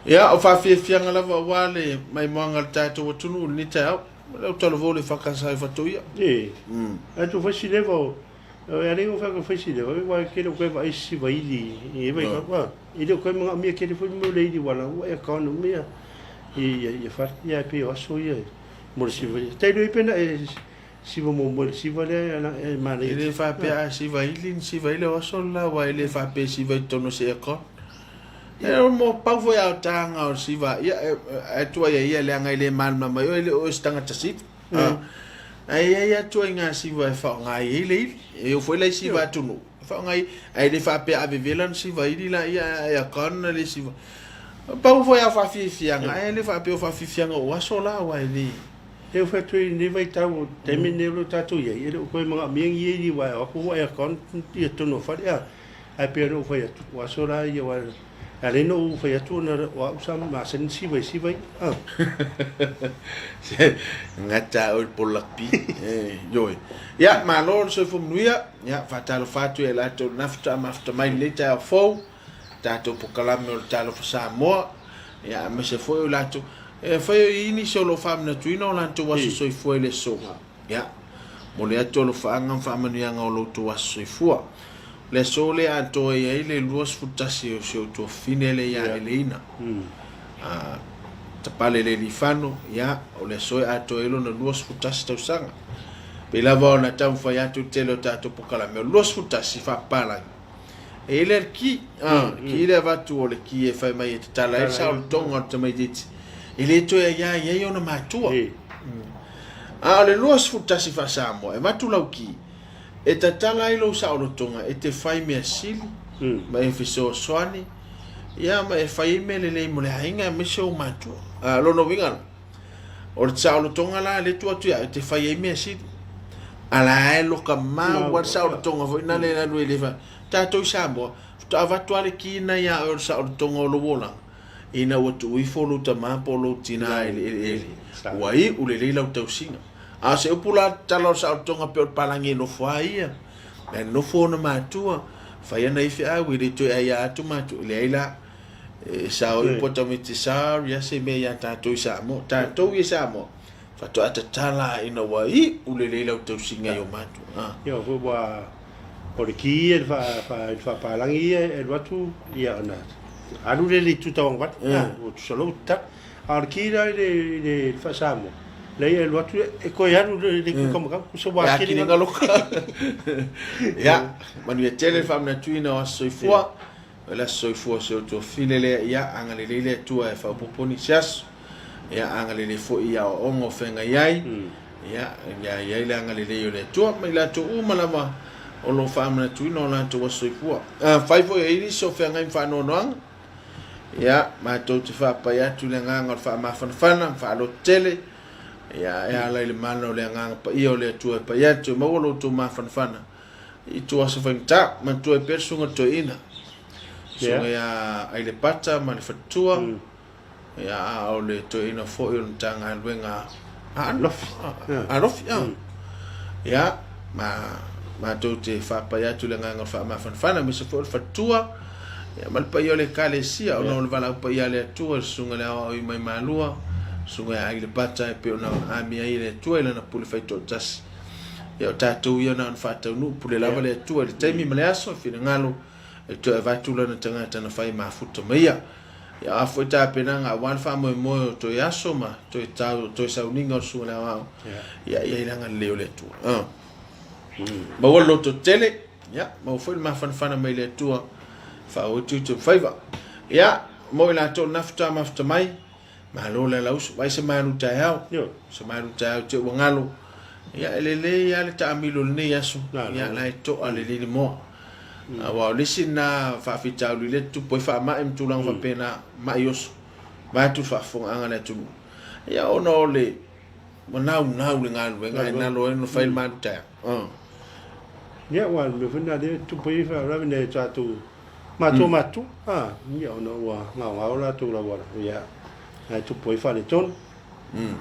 Ya o fa fianga lava wale mai moanga tato tunu ni tau. O talo vole whakasai whatuia. Tu whasi lewa o ringo whasi lewa. Wa kere koe wa isi wa ili. I wai kakwa. I leo koe mga mea kere whai mo leidi wala. Ua e kaonu mea. I whati ia pe o aso ia. Mora siwa. Taido i pena e siwa mo mora siwa lea e mana. I le whapea siwa ili o aso la wa i le whapea siwa i tono se e kaonu. Mo pau foi au tanga o siva ia tua ia le ngai le man mama yo le o stanga tasit ia tua nga siva fa ngai ile eu foi le siva tunu fa ngai ai le fa pe ave velan siva ile la ia kon le siva pau foi au fa fianga ai le fa pe fa fianga o aso la wa ile eu foi tu ni vai tau termine lo tatu ia ile ko mga mieng ia wa ko ia kon ia tunu fa ia ai pe no foi o aso la ia wa ale no foi atu na wa usam ma sen siva ngata o polapi joi ya ma lor so fo nuia ya fatal fatu ela to nafta mai leta fo tato pokalam no Talofa Samoa ya me se foi la to foi ini solo fam na tuino la to was so foi le so ya mo le to lo fa ngam fa manu nga lo to was so foi le sole a to e le luos futasi o se to finele ya elina tapale le lifano ya o le soe a to elo na luos futasi to sanga pe la vona tam fa ya to telo tato pokala me luos futasi fa pala e le ki le va tu o le ki e fa mai tala e sa o tonga to mai dit ele to ya yo na matua le luos futasi fa Samoa e matulau ki e tatala i lo sa o tonga e te fai mea sili ma e fiso soani ia ma e fai me le mo le hainga me se o matua lo no winga o le sa o tonga la le tua tua e te fai mea sili ala e lo ka ma wa sa o tonga foi na le na lui le fa tato Samoa to avatua le kina ia o sa o tonga o lo wola ina o tu i folo ta ma polo tina ele wai u le la tau singa a se upula talo sa tonga pe palangi no faia e no fona matua faia nei fi a wi to ia tu matu leila sa o potamiti sa ya se me ya tato Samoa tato i Samoa fa to atatala ina wai u le leila tau singa yo matu yo vo wa porque el fa palangi e watu ia na alu le tu tawang wat o solo ta arkira le fa Samoa lei e luatu e koe anu le como so wa kini ngalo ya manu e tele fam na tuina o soifua la soifua so to filele ya angale le tua e fa poponi chas ya angale le fo ya o ngo fenga yai ya le angale le yo le tua mai la to umalama o lo fam na tuina o la to soifua fai fo e so fenga in fa no no ya ma to te fa pa ya tu le nganga fa ma fa lo tele ya la le mano le nganga pa io le tu pa ya tu mo lo tu ma fana i tu aso fanta ma tu e persunga to ina so ya ai le pata ma le fatua ya o le to ina fo i tanga luenga alofi ya ma tu te fa pa ya tu le nganga fa ma fana mi se fo fatua ya mal pa io le kalesia o no le vala pa ya le tu sunga le o mai malua sunga ai le pata e pe ona ami ai le tuela na pule fai to tas ya tatu ia na fata no pule lava le tu le temi male aso fina ngalo e to va tu na tanga tana fai mafuta meia ya afo ta pena nga wan fa mo to yaso ma to tau to sauninga su na wa ya ila nga leo le tu ma wolo to tele ya ma foi ma fana mai le tu fa o tu faiva ya mo la to nafta mai ma lo la laus vai se manu tau se manu tau te ngalo ya elele ya le tamilo ne yaso ya la to ale le mo wa lisina fa fita le tu poi fa ma em tu lang fa pena ma yos ba tu fa fo anga le tu ya ono le na le ngalo ngai na lo no fa manu tau ya wa me funa de tu poi fa ra ne cha tu matu ya ono wa nga la tu la wa ya tu poi fa le ton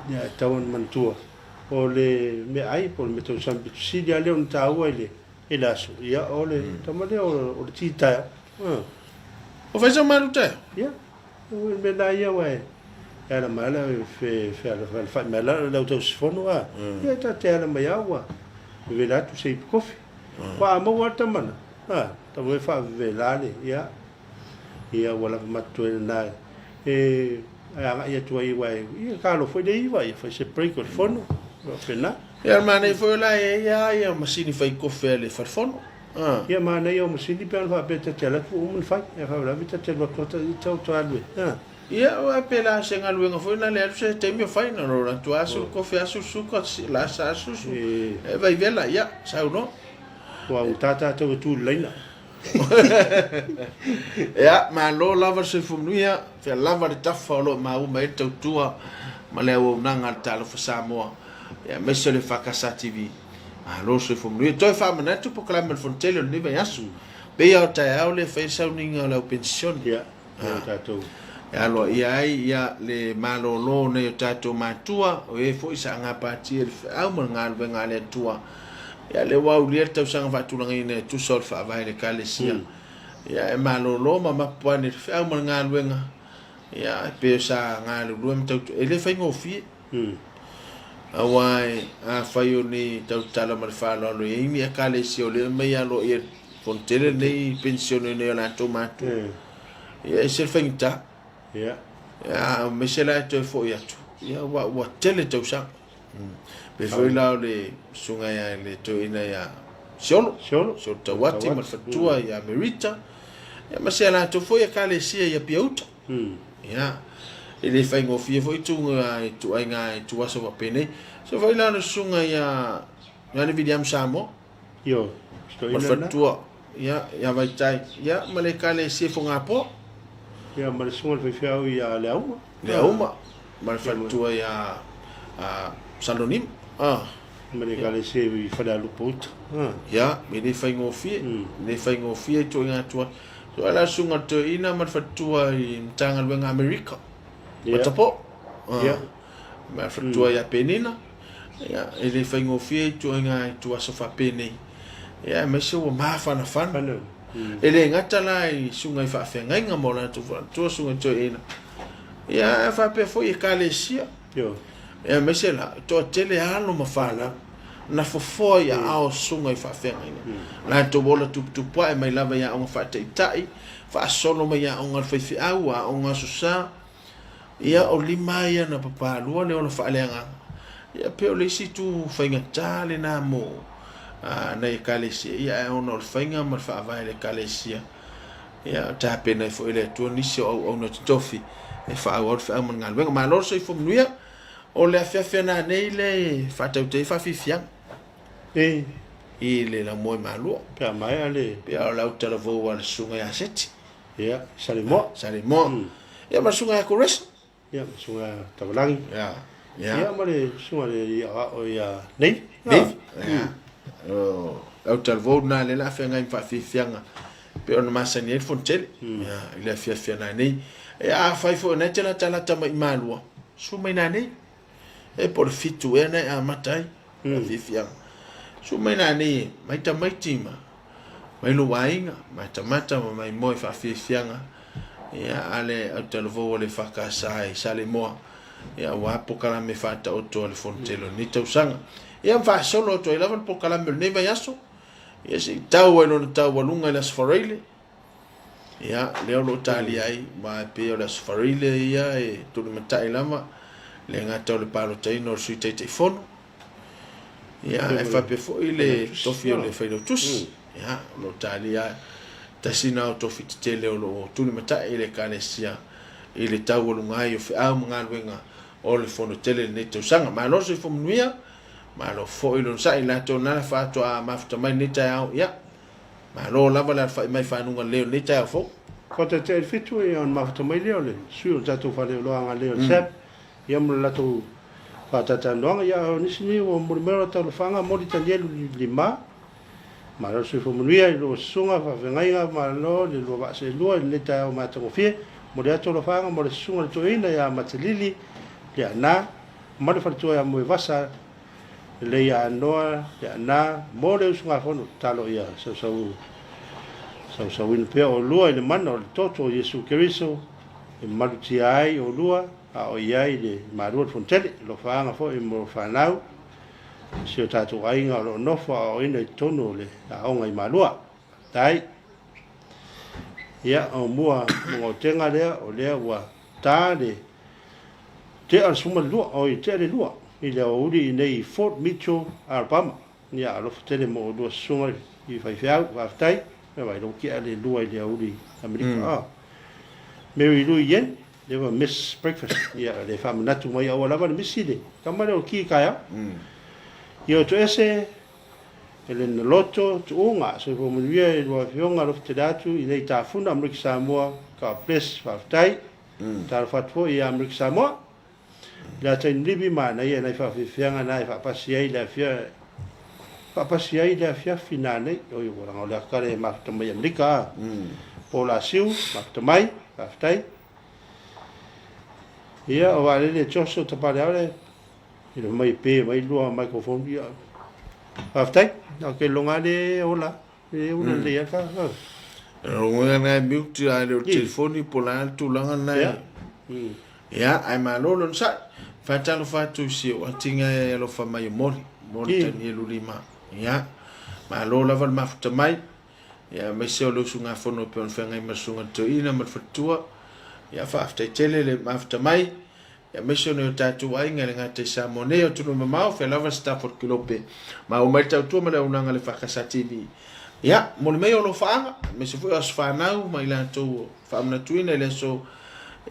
ya tawon mantua o le me ai por me to san si dia le un tau ele elaso ya o le tamale o le tita o fa so maluta ya me na ia wa era mala fe fa mala la to sfono a ia ta te ala mai awa ve la tu sei kofi wa mo wata mana ta mo fa ve la le ia wala matu na anga ia tu ai wa ia ka lo foi dei wa ia fa se break o fono fe na ia mana foi la ia masini fai kofi le fa fono ia mana ia masini pe fa pe te la ku mun fa ia fa la vita te lo to to alwe ia o pela senga luenga foi na le se te mi fai na ora tu asu kofi asu suka la sa asu e vai vela ia sa no wa utata to tu leina ia ma lo lava se fumia fe lava de tafa lo ma o mai to tua ma le o nanga Talofa Samoa ia Missionary EFKS TV lo se fumia to fa mana tu po kala fontelo ni vai asu pe ia ta au le fe sa ninga la pension ia tato alo ia le malolo ne tato matua o e foi sa nga pati au mo ngal venga le tua ia le wau le tau sanga fatulanga ine tu sol fa vai le kalesia ia e malolo ma pane au mo ngal venga ia pe sa ngal lu me tau ele fai ngofi awai a fai ni tau tala mal fa lo le ni kalesia le me ia lo e fontele nei pensione ne la tomatu ia se fai ia mesela to fo ya tu ia wa tele to sa be foi la le sunga ya le to ina ya solo to wati ma fatua ya merita ya mesela to fo ya kale sia ya piauta ia ele fai ngo fie foi tu ainga tu waso wa pene so foi la no sunga ya ni vidiam samo yo sto ina fatua ya vai tai ya male kale sia fo ngapo ia ma sunga fe fiau ia le uma ma fatua ya salonim ma le kale se vi fada luput ya me le fai ngo fie to nga tua so ala sunga to ina ma fatua I tanga wenga America tapo ma fatua ya penina ya ele fai ngo fie to nga tua sofa pene ya me se o ma fana ele ngata lai sunga fa fenga mo la tu sunga to ina ya fa pe fo I kalesia yo e mesela to tele ano mafana na fo ya ao sunga fa fenga la to bola tu pa e mai lava ya on fa tai fa solo mai ya on fa fi awa on susa ya o lima ya na papa lo le on fa lenga ya pe o le si tu fa ngata le na mo na kalesia ia ono fainga ma fa vai le kalesia ia ta pena fo ile tu ni so o no tofi e fa o fa mo ngal ma lo so fo nuia o le afia na nei le fa te fa fifia ile la mo malo pe mai ale pe la utala vo wa sunga ya seti ia salimo ia ma sunga ya kores ia sunga tabalangi ia ma le sunga le o ya nei au talvo na le la fenga in fa fianga pe on masani el fontel ya ile fia na nei fai fo na tela tala ta mai malua su mai na nei e por fitu e na matai fianga su mai na nei mai ta mai tima mai lo wainga mai ta mata mai moi fa fianga ya ale au talvo le fa ka sai sale mo ya wa pokala me fa ta o to le fontelo ni tau sanga ia fa solo to ila po kala me ne va yaso ia se tau no tau lunga las forile ia le lo tali ai ma pe las forile ia e tu me tai lama le ngata le palo tai no su te fono ia e fa pe fo ile to fio le fa tus ia lo tali ai tasina to fit tele lo tu me tai le kalesia ile tau lunga ai fe a mga wenga o le fono tele ne to sanga ma lo se fo nuia ma lo fo ilo sai la to na fa to a mafta mai ni ta ya ma lo lava la fa mai fa nunga leo ni ta fo ko te fitu e on mafta mai leo le su ta to fa le lo anga leo sep ya mo la to fa ta ta no ya ni sini o mo mero ta lo fanga mo di ta lima ma lo se fo mo ia lo sunga fa venga ma lo le lo ba se lo le ta o ma to fie mo dia to lo fanga mo le sunga to ina ya matalili ya na mo le fa to ya mo vasa le ya noa ya na mo le sunga fono talo ya so win pe o lua le mano le toto Yesu Keriso maluti ai o lua a o iai le marua fontele lo faanga fo mo fanau si o tatu ainga o no fa o ina tono le a onga i malua tai ia o mua mo tenga le wa ta le te al suma lua o i te le lua i le o uri nei Fort Mitchell Alabama ia lo tele mo lua sunga i fai fiau va tai e vai lo ki ale lua i le uri Amerika Mary Lou yen they were miss breakfast ia le fam natu mai o lava le misile kamare o ki kaya io to ese ele no loto tu unga so ko mo via e lo fionga lo te datu i nei tafuna Amerika Samoa ka place fa tai tar fatfo i Amerika Samoa la ten libi ma na ia nei fa fianga na fa pasia i la fia fa pasia i la fia finale o yo ora le kare ma to mai Amerika po la siu ma to mai fa tai ia o vale le choso te pare ale i mai pe mai lua microphone ia aftai no ke longa de ola e una le ka Runga na miuti ai le telefoni po la tu langa na ia ai malolo sa fa talo fa tu si o tinga e lo fa mai mori tani lu lima ia malolo val mafta mai ia me se lo sunga fono pe on fenga i masunga to ina ma fatua ia fa afta tele le mafta mai ia Missionary tatu ai ngale ngate Samoa o tunu mamau fe lava Stafford kilope ma o mai tatu ma le unanga le fakasati ni ia mo le mai o lo faanga me se foi as fanau mai la to famna tuina le so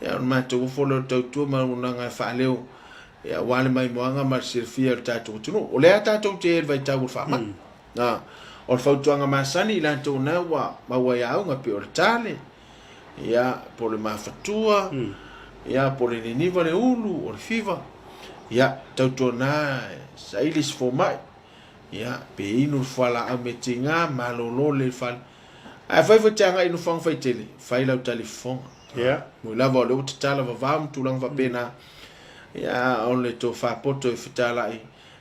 ia ma to folo tatu ma unanga fa leo ia wale mai moanga ma sirfia tatu tunu o le tatu te vai tau fa ma na o fautuanga masani la to na wa wa ya nga pe o tale ia po le mafatua ia po le niva le ulu o le fiva ia tautona sailis fo mai ia pe inu fala a metinga malolo le fal ai fai tanga inu fang fai tele fai lau telefon ia mo lava le utala va vam tulang va pena ia on le to fa poto e fitala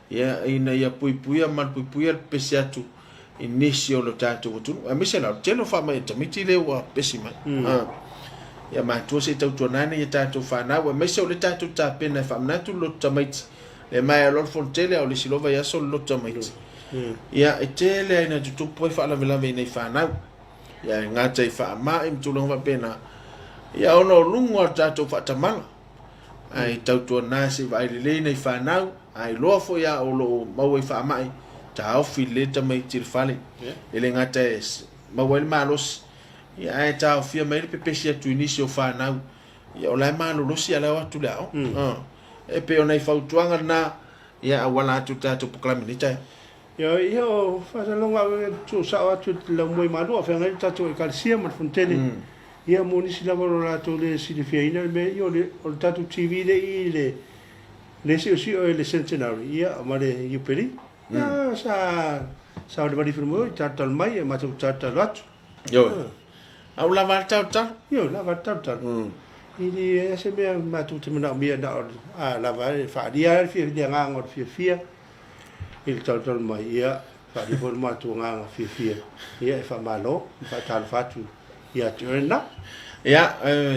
ia ina ia puipuia mal puipuia pesiatu inisio lo tatu tu a misela telo fa mai tamiti le wa pesima ia ma tu se tau tonane ia tatu fa na wa meso le tatu ta pena fa na tu lo tamiti le mai lo fontele o le silova ia so lo tamiti ia etele ina tu po fa la vela nei fa na ia ngata i fa ma im tu lo va pena ia ono lungo tatu fa tamala ai tau tonane se vai le nei fa na ai lo fo ia o lo mau i fa mai tau fileta mai tirfale ele ngata es ma wel malos ia ai tau fia mai pepesia tu inisio fa na ia ola malo lo sia la watu la e pe ona i fautuanga na ia wala tu tatu proclaminita yo fa longa tu sa watu la moi malo fa ngai tatu e kalsia ma fontele ia monisi la la to le silifia ina me yo le o tatu TV le si o le centenary ia ma le yupeli sa le bari firmo tatal mai ma tu tatal rat yo au la vartauta yo la vartauta ini ese me ma tu te na mia na la va fa dia fi dia ngor fi il tatal mai ia fa di por ma tu nganga fi ia fa malo fa tal fatu ia turna ia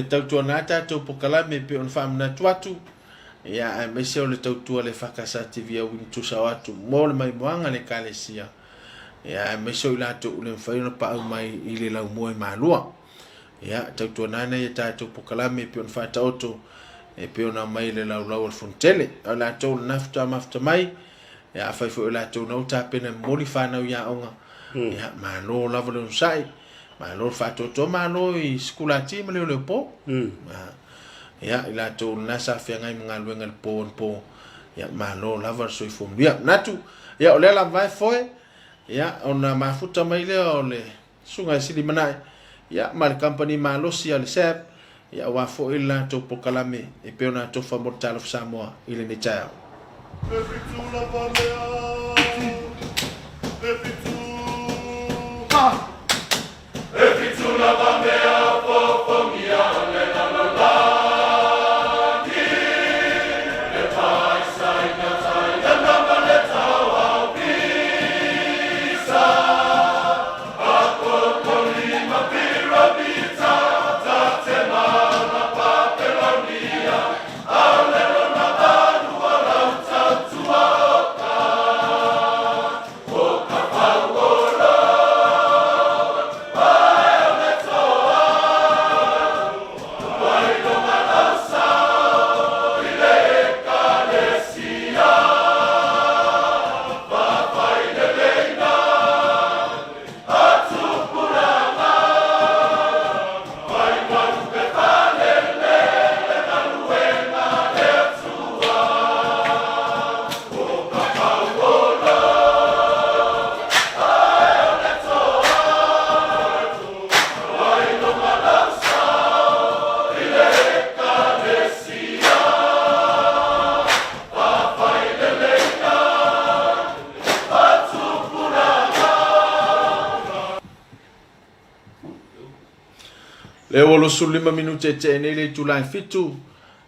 tau tuana tatu pokala me pe on famna tuatu ia me se o le tautua le fakasati via wintu sawatu mo le mai moanga le kalesia ia me se o la tu le faina pa mai i le lau mo malua ia tautua nana ia tatu pokala me pe on fata auto e pe ona mai le lau fontele ala to nafta mafta mai ia fai fo la tu no ta pena moli fana ia onga ia malo lava le sai malo fato to malo i skulati me le po ia ila to nasa fianga i mga luenga le po ia malo lava so i fomia natu ia ole la vai foi ia ona mafuta mai le ole sunga sili manai ia mal company malo si ale sep ia wa fo ila to pokalame e pe ona to fa Talofa Samoa ile ni tao Le o lo sulima minute te nei le tulai fitu.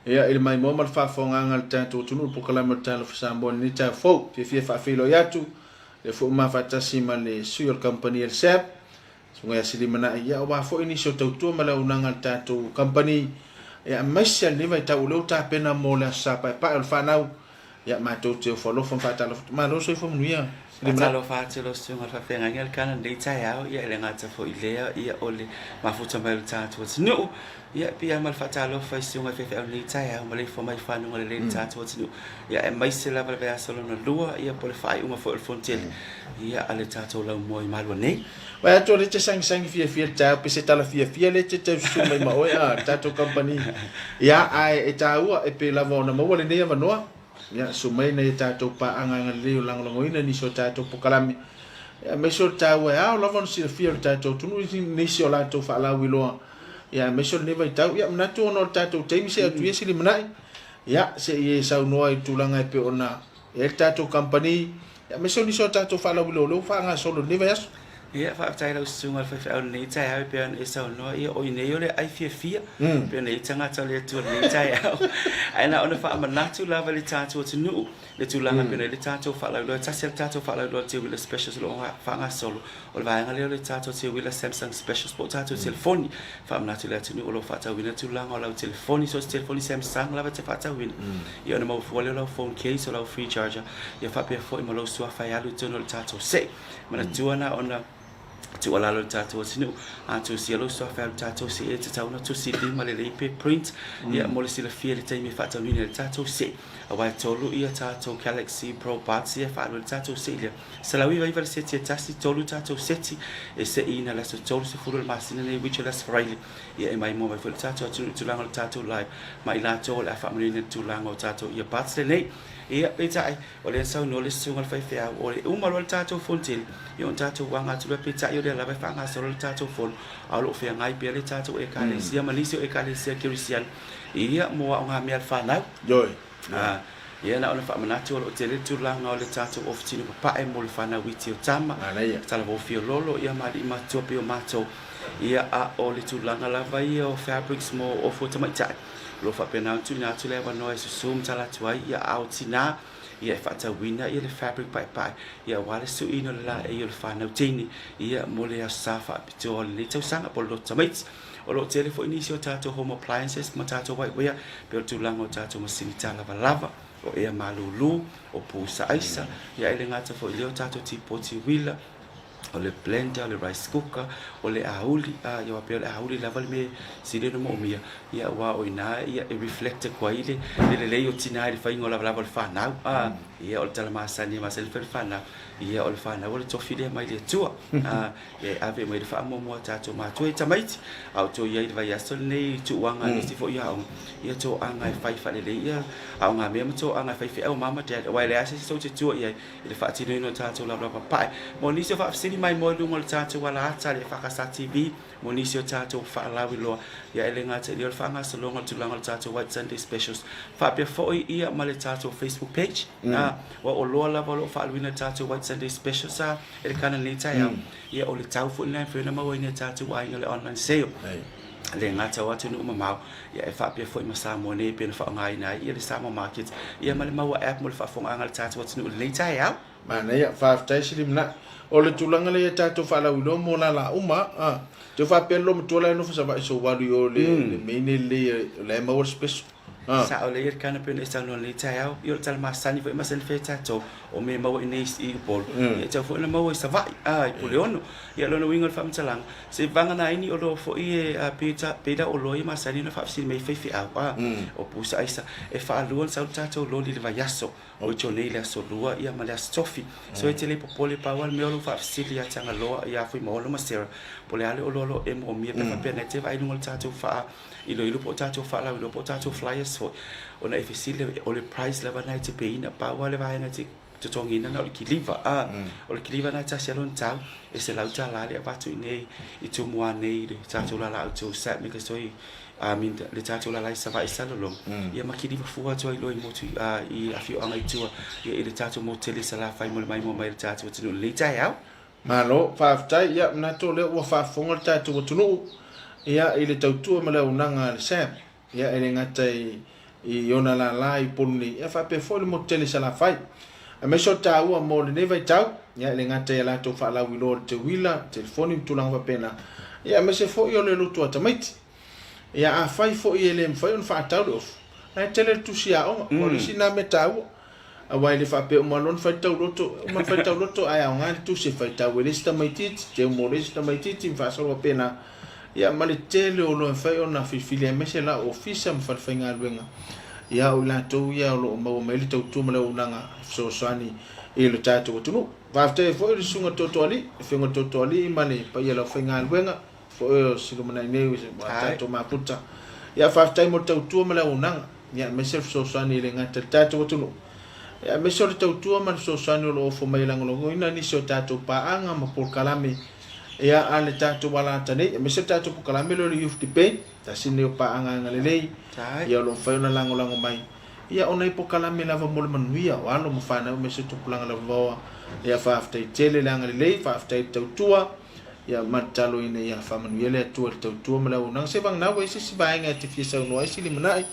Ia il mai mo mal fa fonga al tanto tunu po kala mo Talofa Samoa ni ta fo fi fa filo yatu. Le fo ma fa tasima le suyo company el sep. Sunga sili mana ia wa fo ini so tautu mala unanga al tanto company. Ia maisia ni vai ta ulo ta pena mo la sa pa pa el fanau. Ia ma to te fo lo fo fa Talofa. Ma lo so fo nuia. Talofa te lo sunga fa fenga ngel kana le tai au ia le ngata fo ilea ia ole mafuta mai tatu no ia pia mal fa Talofa sunga fe fe le tai au male fo mai fa no le tatu no ia e mai se la va va solo no lua ia pole fa uma fo el fontel ia ale tatu la mo i mal nei wa to le te sang fia ta pe se tala fia le te su mai ma o ia tatu company ia ai e ta ua e pe la vona mo le nei va no ya sumai na tato pa anga leo lang ina ni so tato pokalami ya me so tawe a lo von si fia tato tunu ni so la to fa la wilo ya me so ne vai tau ya na to no tato te mi se tu yesi limnai ya se ye sa no ai tulanga pe ona el tato company ya me so ni so tato fa la wilo lo fa nga solo ne vai as ia fa tai lo sunga fa fa nei tai au pe an esa no ia o nei ole ai fia pe nei tanga ta le tu nei tai au ai na ona fa manatu la vale tatu tu nu le tu langa pe le tatu fa la lo tasel tatu fa la lo te will special lo fa nga solo o va nga le tatu te will Samsung special sport tatu telefoni fa manatu le tu nu lo fa ta wina tu langa lo telefoni so telefoni Samsung la va te fa ta wina ia ona mo fo le lo phone case o lo free charger ia fa pe fo mo lo so fa ya lo tu no tatu se mana tu ona tu ala lo tato sinu a tu si lo so fa tato si e tata una tu si di male le pe print ia mo le si le fie le time fa ta wina le tato si a wa tolu ia tato Galaxy Pro Buds ia fa lo tato si le se la viva i se ti tasti tolu tato seti e se ina la so tolu se furu ma sina ne which la sfraili ia e mai mo vai fu tato tu lango tato live mai la to la fa mo tu lango tato ia buds le ia pe tai o le sau no le sunga fa fa o le uma lo tato fontil ia on tato wanga tu le pe tai o le la fa nga so le tato fon a lo fe ngai pe le tato e ka le sia malisio e ka le sia kirisian ia mo nga me fa na joi ia na ona fa manatu o te le tu langa o le tato ofitini pa e mo le fa na witi o tama tala vo fio lolo ia ma di ma to pe o mato ia a o le tu langa la vai o fabrics mo o foto mai tai lo fa pena tu na tu le va no e sum tala tu ai ia out sina ia fa ta wina ia le fabric pai ia wale su ino la e ia fa na tini ia mo le safa pito le tu sanga po lo tamait o lo telefo inisio tato home appliances ma tato white wea pe tu lango tato ma sinita lava o ia malulu o pusa aisa ia ele ngata fo ilio tato tipo ti wila o le blender, o le rice cooker, o le auli, ia pe le auli lava me sile no mo mia, ia wa o ina ia e reflector kwa ile le o tina le fai ngola lava le fa ia o tala masani ma sel fer fa ia o le fa o le tofile mai le tua ia ave mai le fa mo tato ma tu e tamaiti au to ia vai asol nei tu wanga ni si fo ia to anga fai fa le ia au nga me to anga fai fa o mama te wa le ase so te tu ia le fa tino no tato lava pa mo ni se fa sini mai mo lu mo tato wala ata le fa ka TV mo ni se tato fa la wi lo ia ele nga te le fa nga so longa tu langa tato White Sunday specials fa pe fo ia ma le tato Facebook page wa o lo la lo fa wina tato White Sunday specials ele kana le tai ia o le tau fo ina fe na mo ina tato wa ina le online sale le ngata watu no mamau ia e fa pe fo ma sa mo ne pe fa ngai na ia le Samoa market ia ma le mau app mo le fa fo ngal tato watu no le tai mana ia fa tai silimna o le tulanga le tato fa la ulo mo la uma te fa pe lo mo tola no fa va so wa o le mini le mo special sa o le ir kana pe esa no le tai yo tal ma sani fo ma sen fe tato o me mo ine i bol ia te fo na mo sa vai po le ono ia lo no wingo fa mtalang se vanga na ini o lo fo i peta o lo i ma sani na fa si me fe o pusa isa e fa luon sa tato lo li va yaso o to nei le so lua ia ma le stofi so e tele popole pa wal me o lo fa si ia tanga lo ia fo mo lo ma sera po le ale o lo e mo mi pe fa pe na te vai no tato fa ilo potato fa la ilo potato flyers fo ona efisile o le price leva na te pe ina pa wale vai na te tongina na o kiliva o le kiliva na ta selon tau e se lau ta la le vatu nei i tu mua nei le tato la la tu sa me que soi min le tato la la sa vai sa lo ia makili fu tu ai lo i motu i afio anga i tu ia le tato mo tele sa la fai mo mai le tato tu le tai au malo fa tai ia na to le wa fa fonga tato tu no ia i le tautua ma le unanga le sep ia e le ngata i ona la i puni ia fa pe fo le motele sala fai a me so ta ua mo le neva tau ia le ngata ia la to fa la wilo te wila telefoni tulang fa pena ia me se fo i le lutu ata maiti ia a fai fo i le mfai on fa tau of ai tele tu sia o le sina me tau a wai le fa pe mo lon fa tau loto ai a ngal tu se fa tau le sta maiti te mo le sta maiti fa so pena ia mali tele o lo fai ona fifili me se la ofisa mfa fainga luenga ia o la to ia o lo mo me le tautu mala unanga so swani e lo tato tunu va te fo i sunga totoli finga totoli mali pa ia lo fainga luenga fo o silo mana nei se tato maputa ia fa te mo tautu mala unanga ia me se so swani le ngata tato tunu ia me so tautu mala so swani lo fo mai lang lo ina ni so tato pa anga ma por kalame ia ale tato wala tane me se tato po kalame lo youth debate ta sine pa anga ngalelei ia lo fa na lango mai ia ona po kalame lava mo manuia o alo mo fa na me se to planga lava ia fa after tele langa lelei fa after tautua ia matalo ina ia fa manuia le tautua mala una se bang na we se bainga te fisa no ai sili manai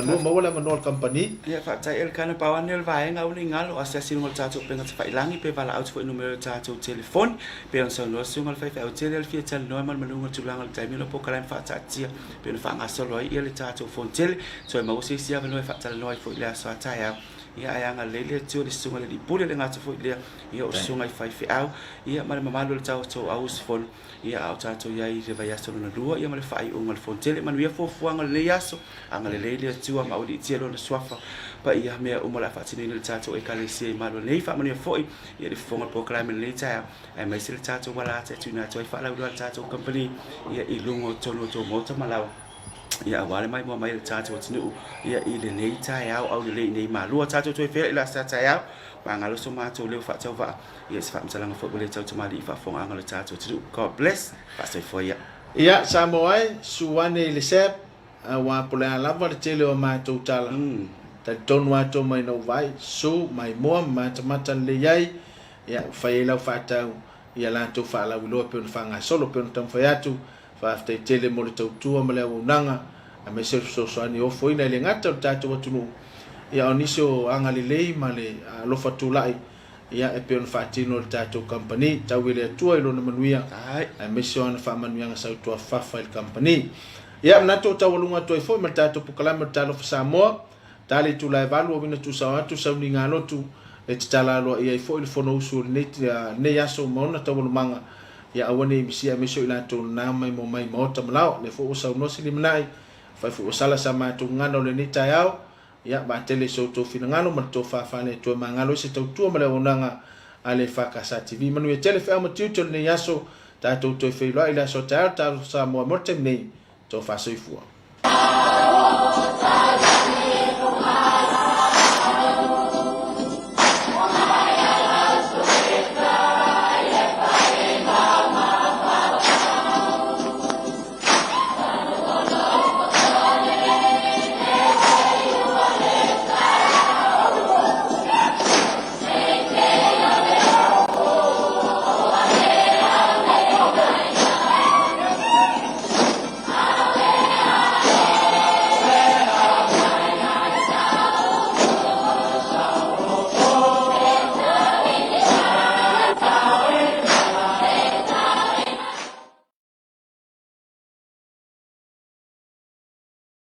no mo wala mo company ia fa tai el kana pa wan el vaenga uli ngalo asasi ngol tato penga fa ilangi pe vala out fo numero tato telefon pe on so no sungal fa fa hotel el fia tal no mal malunga tulanga tai mi lo po kala fa tatia pe fa ngasolo ai ele tato fon tel so ma usi sia no fa tal no fo ile sa tai ia anga lele tu le sunga le pule le ngata fo ile ia o sunga fa au ia mal mamalo le tau to aus fon ia au tato ia i le vai aso na lua ia mal fa ai ungal fon tel man ia fo fuanga le aso anga le le tu ma uli tielo le swafa pa ia me o mala fa tini le tato e kale se malo le fa mani fo ia le fonga po kala me le ta ai mai se le tato wala ta tu na to fa la tato company ia i lungo tono to mota malawa ia wale mai mo mai tato tinu ia i le nei tai au le nei ma lua tato to fe la sa tai au pa ngalo so ma to le fa tau va ia se fa msalanga fo le tau mali fa fo ngalo tato tinu god bless pa se fo ia Samoa suane le sep wa pola lava le tele o ma to tala ta tonu ato mai no vai so mai mo mata le yai ia fa ila fa tau ia la to fa la lo pe fa nga solo pe tam fa atu fa after tele mo le tautua ma le unanga a me se so ani o foi na le ngata tato tunu ia oniso anga le lei ma le lo fatulai ia e pe on fatino le tato company tawile tua ilo na manuia a me se on fa manuia nga sa tua fa file company ia na to tawalunga to foi ma tato pukalama Talofa Samoa tali tu lai valu o vina tu sa atu sa uninga lotu e tala lo ia foi le fono usu ne yaso mona tawalumanga ia awane misia meso ila to na mai mo mai mota malao le fo sa no sili manai fa fo sala sama to ngano le nita yao ia ba tele so to fina ngano ma to fa fa le to mangalo se to tu mala unanga ale fa ka sa tv manu e tele fa mo tuto ne yaso ta to fe lo ila so ta sa mo mortem nei to fa so fu